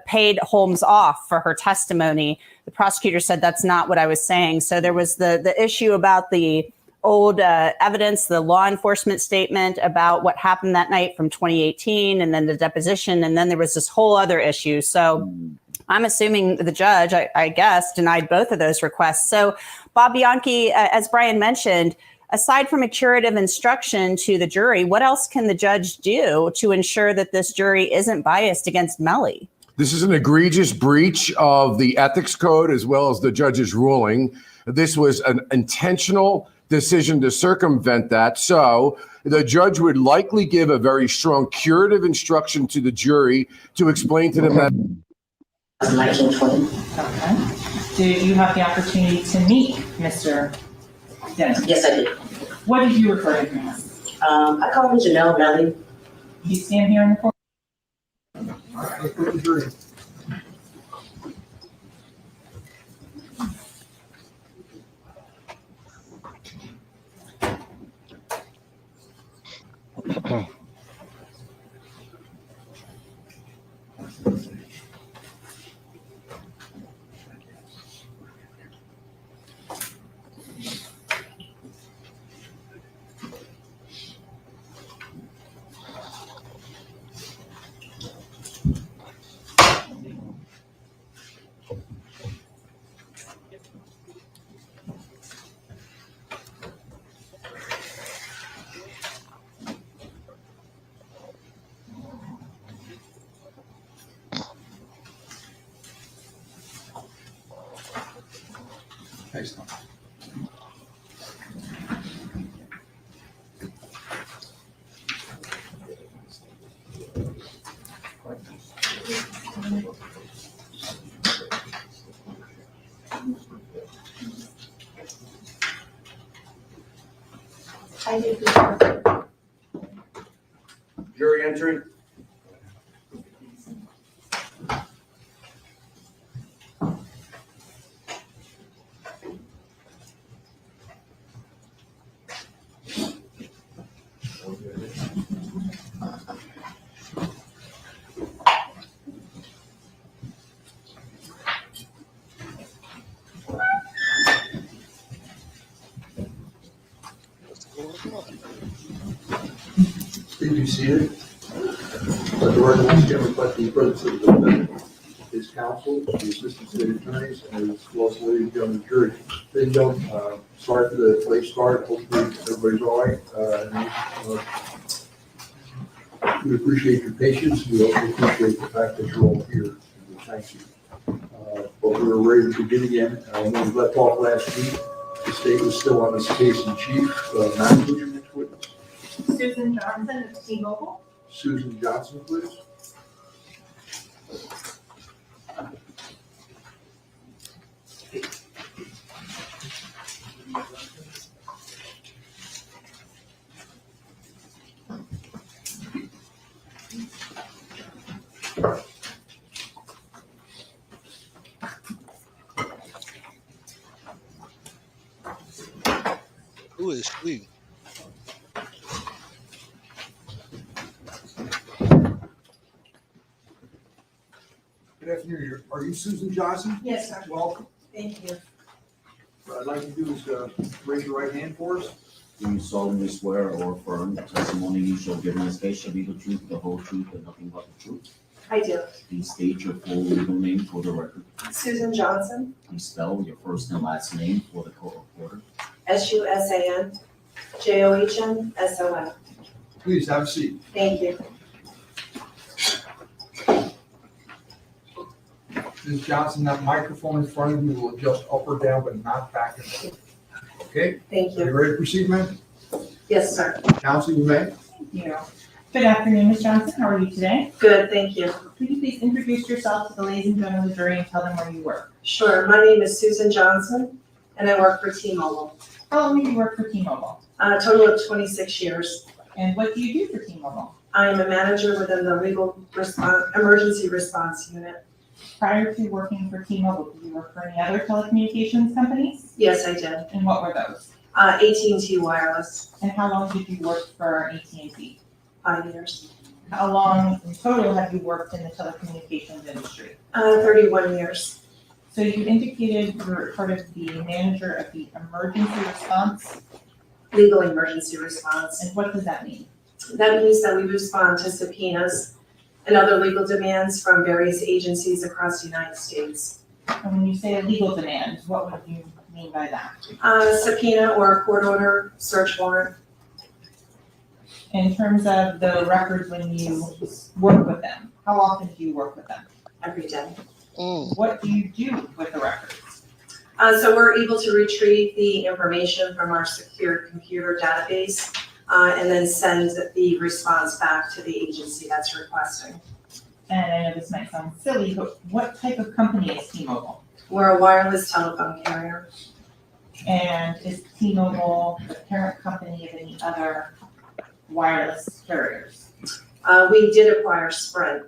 paid Holmes off for her testimony. The prosecutor said, that's not what I was saying. So there was the issue about the old evidence, the law enforcement statement about what happened that night from 2018, and then the deposition, and then there was this whole other issue. So I'm assuming the judge, I guess, denied both of those requests. So Bob Bianchi, as Brian mentioned, aside from a curative instruction to the jury, what else can the judge do to ensure that this jury isn't biased against Melly?
This is an egregious breach of the ethics code as well as the judge's ruling. This was an intentional decision to circumvent that. So the judge would likely give a very strong curative instruction to the jury to explain to them that.
1920. Okay. Did you have the opportunity to meet Mr. Demons?
Yes, I did.
What did you refer to him as?
I called him Jamell Demons.
You stand here in the court.
Thanks.
Jury entering.
Please be seated. Let the record once again reflect the presence of the defendant, his counsel, the assistant state attorneys, and as well as the ladies and gentlemen of the jury. They don't sorry for the late start. Hopefully everybody's all right. We appreciate your patience. We also appreciate the fact that you're all here. Thank you. But we're ready to begin again. When we left off last week, the state was still on this case in chief. Madam, who's your next witness?
Susan Johnson of T-Mobile.
Susan Johnson, please.
Who is she?
Good afternoon. Are you Susan Johnson?
Yes, sir.
Welcome.
Thank you.
What I'd like to do is raise your right hand for us.
Do you solemnly swear or affirm the testimony you shall give in this case shall be the truth, the whole truth, and nothing but the truth?
I do.
Please state your full legal name for the record.
Susan Johnson.
Please spell your first and last name for the court reporter.
SUSANJOHNSON.
Please have a seat.
Thank you.
Ms. Johnson, that microphone in front of you will adjust up or down, but not back and forth. Okay?
Thank
Are you ready to proceed, ma'am?
Yes, sir.
Counsel, you may.
Thank you. Good afternoon, Ms. Johnson. How are you today?
Good, thank you.
Could you please introduce yourself to the ladies and gentlemen of the jury and tell them where you work?
Sure. My name is Susan Johnson, and I work for T-Mobile.
How long have you worked for T-Mobile?
A total of 26 years.
And what do you do for T-Mobile?
I am a manager within the emergency response unit.
Prior to working for T-Mobile, did you work for any other telecommunications companies?
Yes, I did.
And what were those?
AT&T Wireless.
And how long did you work for AT&T?
5 years.
How long in total have you worked in the telecommunications industry?
31 years.
So you indicated you were part of the manager of the emergency response.
Legal emergency response.
And what does that mean?
That means that we respond to subpoenas and other legal demands from various agencies across the United States.
And when you say a legal demand, what would you mean by that?
Subpoena or a court order, search warrant.
In terms of the records when you work with them, how often do you work with them?
Every day.
What do you do with the records?
So we're able to retrieve the information from our secure computer database and then send the response back to the agency that's requesting.
And I know this might sound silly, but what type of company is T-Mobile?
We're a wireless telephone carrier.
And is T-Mobile the parent company of any other wireless carriers?
We did acquire Sprint.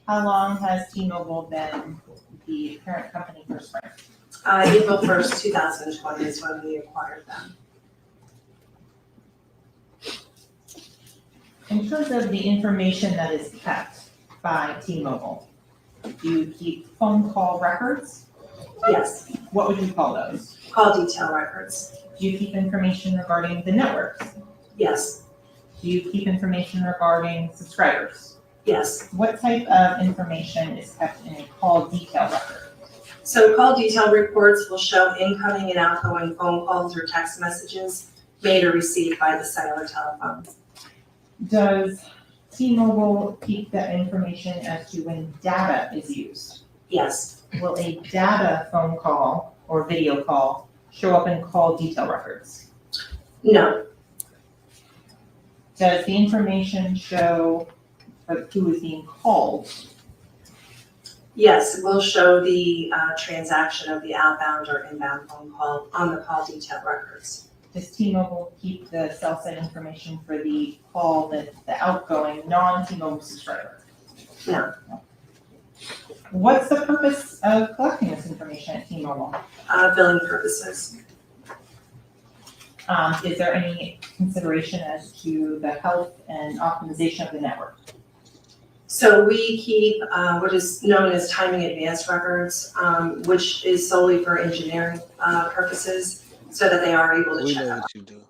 How long has T-Mobile been the parent company for Sprint?
April 1st, 2020 is when we acquired them.
In terms of the information that is kept by T-Mobile, do you keep phone call records?
Yes.
What would you call those?
Call detail records.
Do you keep information regarding the networks?
Yes.
Do you keep information regarding subscribers?
Yes.
What type of information is kept in a call detail record?
So call detail reports will show incoming and outgoing phone calls or text messages made or received by the cellular telephone.
Does T-Mobile keep that information as to when data is used?
Yes.
Will a data phone call or video call show up in call detail records?
No.
Does the information show who is being called?
Yes, we'll show the transaction of the outbound or inbound phone call on the call detail records.
Does T-Mobile keep the cell site information for the call, the outgoing non-T-Mobile subscriber?
No.
What's the purpose of collecting this information at T-Mobile?
Billing purposes.
Is there any consideration as to the health and optimization of the network?
So we keep what is known as timing advance records, which is solely for engineering purposes, so that they are able to check out.
You do.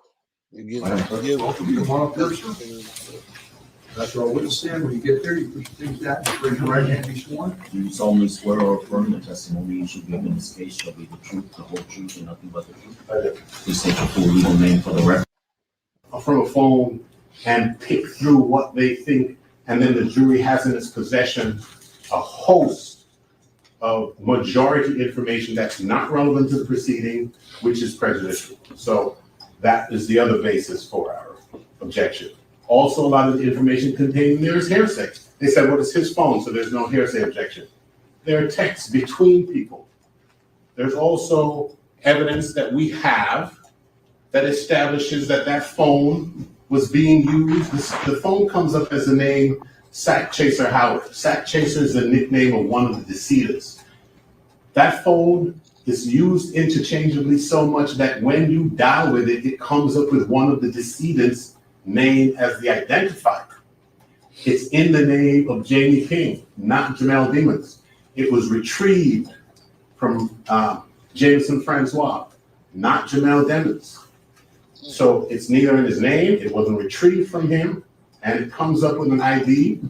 That's our witness stand. When you get there, you put your things down, raise your right hand, be sworn.
Do you solemnly swear or affirm the testimony you should give in this case shall be the truth, the whole truth, and nothing but the truth?
I do.
Please state your full legal name for the record.
From a phone and pick through what they think, and then the jury has in its possession a host of majority information that's not relevant to the proceeding, which is prejudicial. So that is the other basis for our objection. Also, a lot of the information contained there is hearsay. They said, well, it's his phone, so there's no hearsay objection. There are texts between people. There's also evidence that we have that establishes that that phone was being used. The phone comes up as the name Sakchaser Howard. Sakchaser is the nickname of one of the decedents. That phone is used interchangeably so much that when you dial with it, it comes up with one of the decedents' name as the identifier. It's in the name of Jamie King, not Jamell Demons. It was retrieved from Jameson Francois, not Jamell Demons. So it's neither in his name, it wasn't retrieved from him, and it comes up with an ID.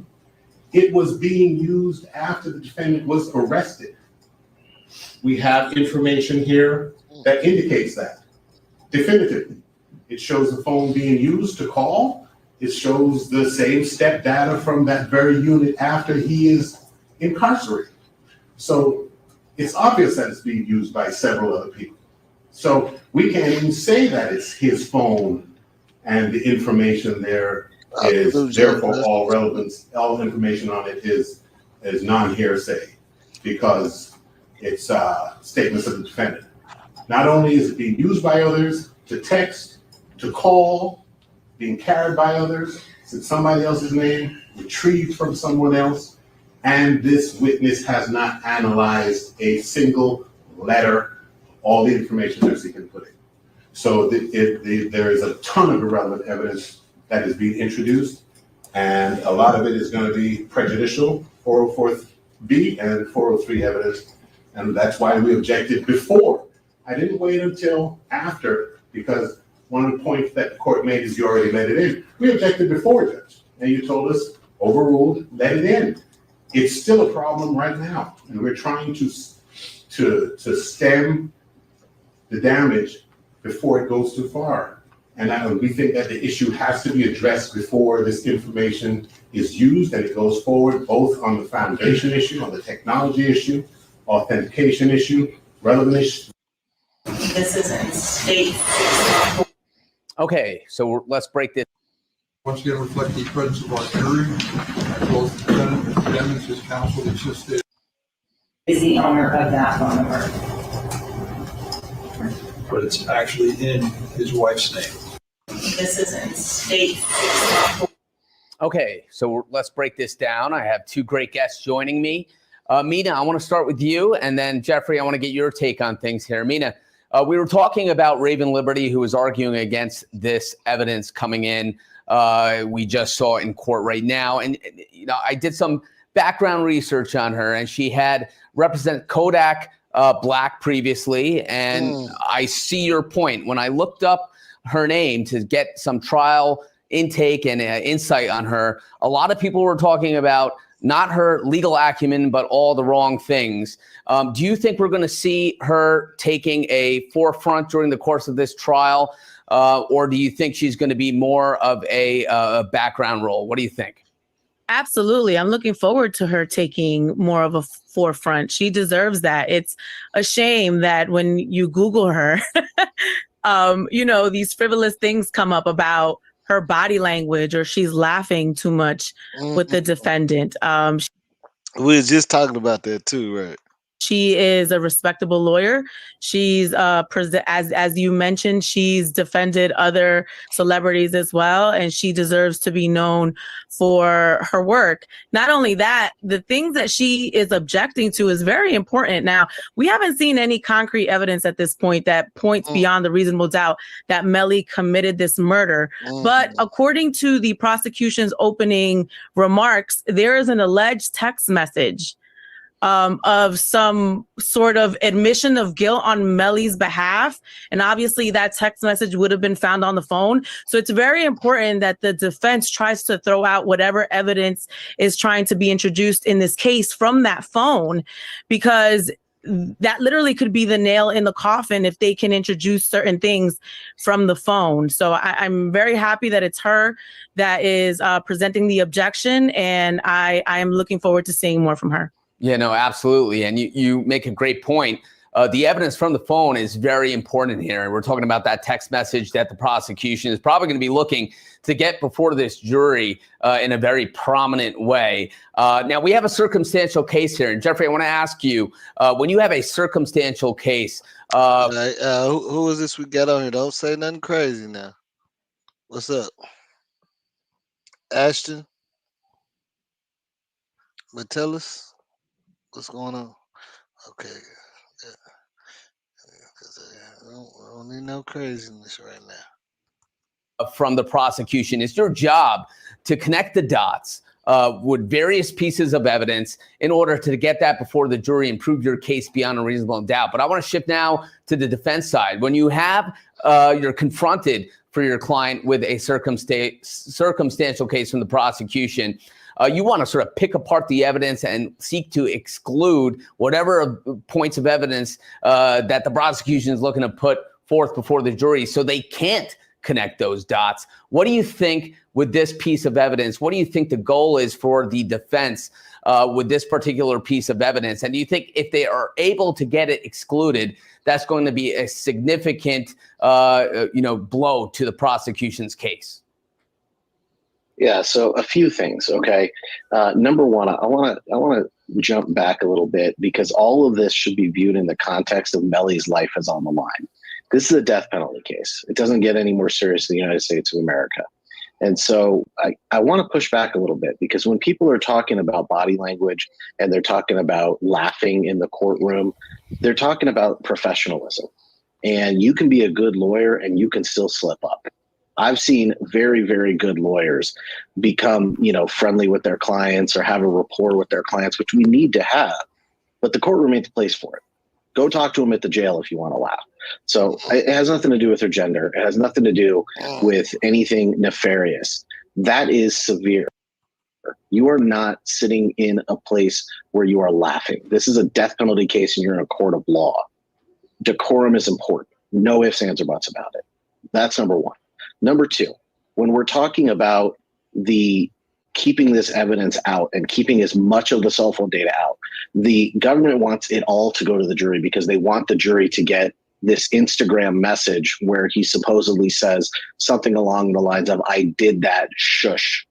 It was being used after the defendant was arrested. We have information here that indicates that. definitively. It shows the phone being used to call. It shows the same step data from that very unit after he is incarcerated. So it's obvious that it's being used by several other people. So we can't even say that it's his phone and the information there is therefore all relevance, all information on it is non-hearsay because it's statements of the defendant. Not only is it being used by others to text, to call, being carried by others, it's in somebody else's name, retrieved from someone else, and this witness has not analyzed a single letter, all the information they're seeking to put in. So there is a ton of irrelevant evidence that is being introduced, and a lot of it is going to be prejudicial, 404B and 403 evidence, and that's why we objected before. I didn't wait until after, because one of the points that the court made is you already let it in. We objected before, Judge, and you told us, overruled, let it in. It's still a problem right now, and we're trying to stem the damage before it goes too far. And we think that the issue has to be addressed before this information is used and it goes forward, both on the foundation issue, on the technology issue, authentication issue, relevant issue.
This is in state.
Okay, so let's break this.
Once again, reflect the presence of our jury, both defendant and defendants, his counsel existed.
Is the owner of that phone number.
But it's actually in his wife's name.
This is in state.
Okay, so let's break this down. I have two great guests joining me. Mina, I want to start with you, and then Jeffrey, I want to get your take on things here. Mina, we were talking about Raven Liberty, who was arguing against this evidence coming in. We just saw in court right now, and I did some background research on her, and she had represented Kodak Black previously, and I see your point. When I looked up her name to get some trial intake and insight on her, a lot of people were talking about not her legal acumen, but all the wrong things. Do you think we're going to see her taking a forefront during the course of this trial, or do you think she's going to be more of a background role? What do you think?
Absolutely. I'm looking forward to her taking more of a forefront. She deserves that. It's a shame that when you Google her, these frivolous things come up about her body language, or she's laughing too much with the defendant.
We were just talking about that too, right?
She is a respectable lawyer. She's as you mentioned, she's defended other celebrities as well, and she deserves to be known for her work. Not only that, the things that she is objecting to is very important. Now, we haven't seen any concrete evidence at this point that points beyond the reasonable doubt that Melly committed this murder. But according to the prosecution's opening remarks, there is an alleged text message of some sort of admission of guilt on Melly's behalf. And obviously that text message would have been found on the phone. So it's very important that the defense tries to throw out whatever evidence is trying to be introduced in this case from that phone, because that literally could be the nail in the coffin if they can introduce certain things from the phone. So I'm very happy that it's her that is presenting the objection, and I am looking forward to seeing more from her.
Yeah, no, absolutely. And you make a great point. The evidence from the phone is very important here. We're talking about that text message that the prosecution is probably going to be looking to get before this jury in a very prominent way. Now, we have a circumstantial case here. And Jeffrey, I want to ask you, when you have a circumstantial case.
Who is this we got on here? Don't say nothing crazy now. What's up? Ashton? Metellus? What's going on? Okay. Yeah. I don't need no craziness right now.
From the prosecution, it's your job to connect the dots with various pieces of evidence in order to get that before the jury and prove your case beyond a reasonable doubt. But I want to shift now to the defense side. When you have, you're confronted for your client with a circumstantial case from the prosecution, you want to sort of pick apart the evidence and seek to exclude whatever points of evidence that the prosecution is looking to put forth before the jury, so they can't connect those dots. What do you think with this piece of evidence? What do you think the goal is for the defense with this particular piece of evidence? And do you think if they are able to get it excluded, that's going to be a significant, blow to the prosecution's case?
Yeah, so a few things. Okay, number one, I want to jump back a little bit because all of this should be viewed in the context of Melly's life is on the line. This is a death penalty case. It doesn't get any more serious in the United States of America. And so I want to push back a little bit because when people are talking about body language and they're talking about laughing in the courtroom, they're talking about professionalism. And you can be a good lawyer and you can still slip up. I've seen very, very good lawyers become, friendly with their clients or have a rapport with their clients, which we need to have. But the courtroom ain't the place for it. Go talk to them at the jail if you want to laugh. So it has nothing to do with their gender. It has nothing to do with anything nefarious. That is severe. You are not sitting in a place where you are laughing. This is a death penalty case and you're in a court of law. Decorum is important. No ifs, ands, or buts about it. That's number one. Number two, when we're talking about the keeping this evidence out and keeping as much of the cell phone data out, the government wants it all to go to the jury because they want the jury to get this Instagram message where he supposedly says something along the lines of, I did that, shush.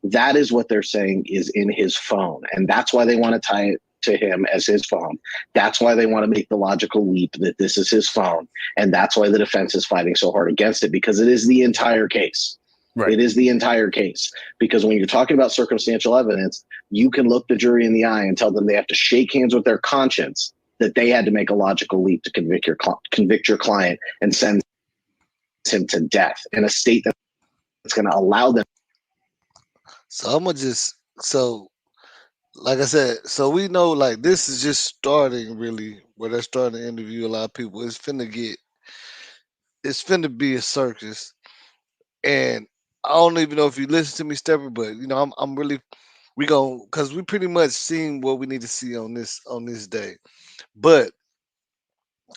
That is what they're saying is in his phone. And that's why they want to tie it to him as his phone. That's why they want to make the logical leap that this is his phone. And that's why the defense is fighting so hard against it, because it is the entire case. Right. It is the entire case. Because when you're talking about circumstantial evidence, you can look the jury in the eye and tell them they have to shake hands with their conscience that they had to make a logical leap to convict your client and send him to death in a state that's going to allow them.
So I'm gonna like I said, so we know like this is just starting really where they're starting to interview a lot of people. It's finna be a circus. And I don't even know if you listen to me, Stepper, but I'm really because we pretty much seen what we need to see on this day. But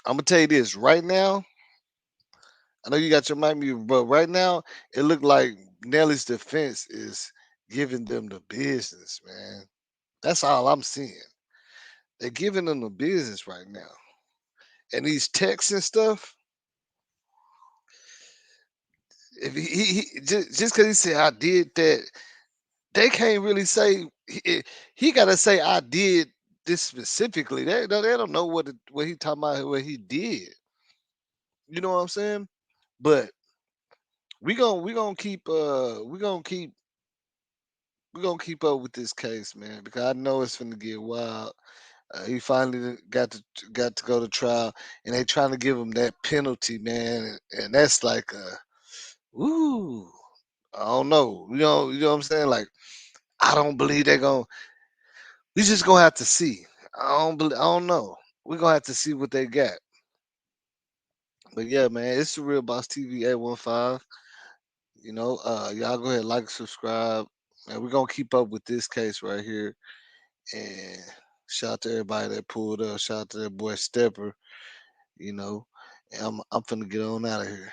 I'm gonna tell you this right now. I know you got your mic muted, but right now it looked like Nelly's defense is giving them the business, man. That's all I'm seeing. They're giving them the business right now. And these texts and stuff, if he just because he said I did that, they can't really say he got to say I did this specifically. They don't know what he talking about, what he did. You know what I'm saying? But we gonna keep up with this case, man, because I know it's finna get wild. He finally got to go to trial, and they trying to give him that penalty, man, and that's like ooh, I don't know, you know what I'm saying? Like, I don't believe they're gonna. We just gonna have to see. I don't know. We're gonna have to see what they got. But yeah, man, it's the Real Boss TV 815. Y'all go ahead, like, subscribe, and we're gonna keep up with this case right here. And shout out to everybody that pulled up. Shout out to that boy Stepper. And I'm finna get on out of here.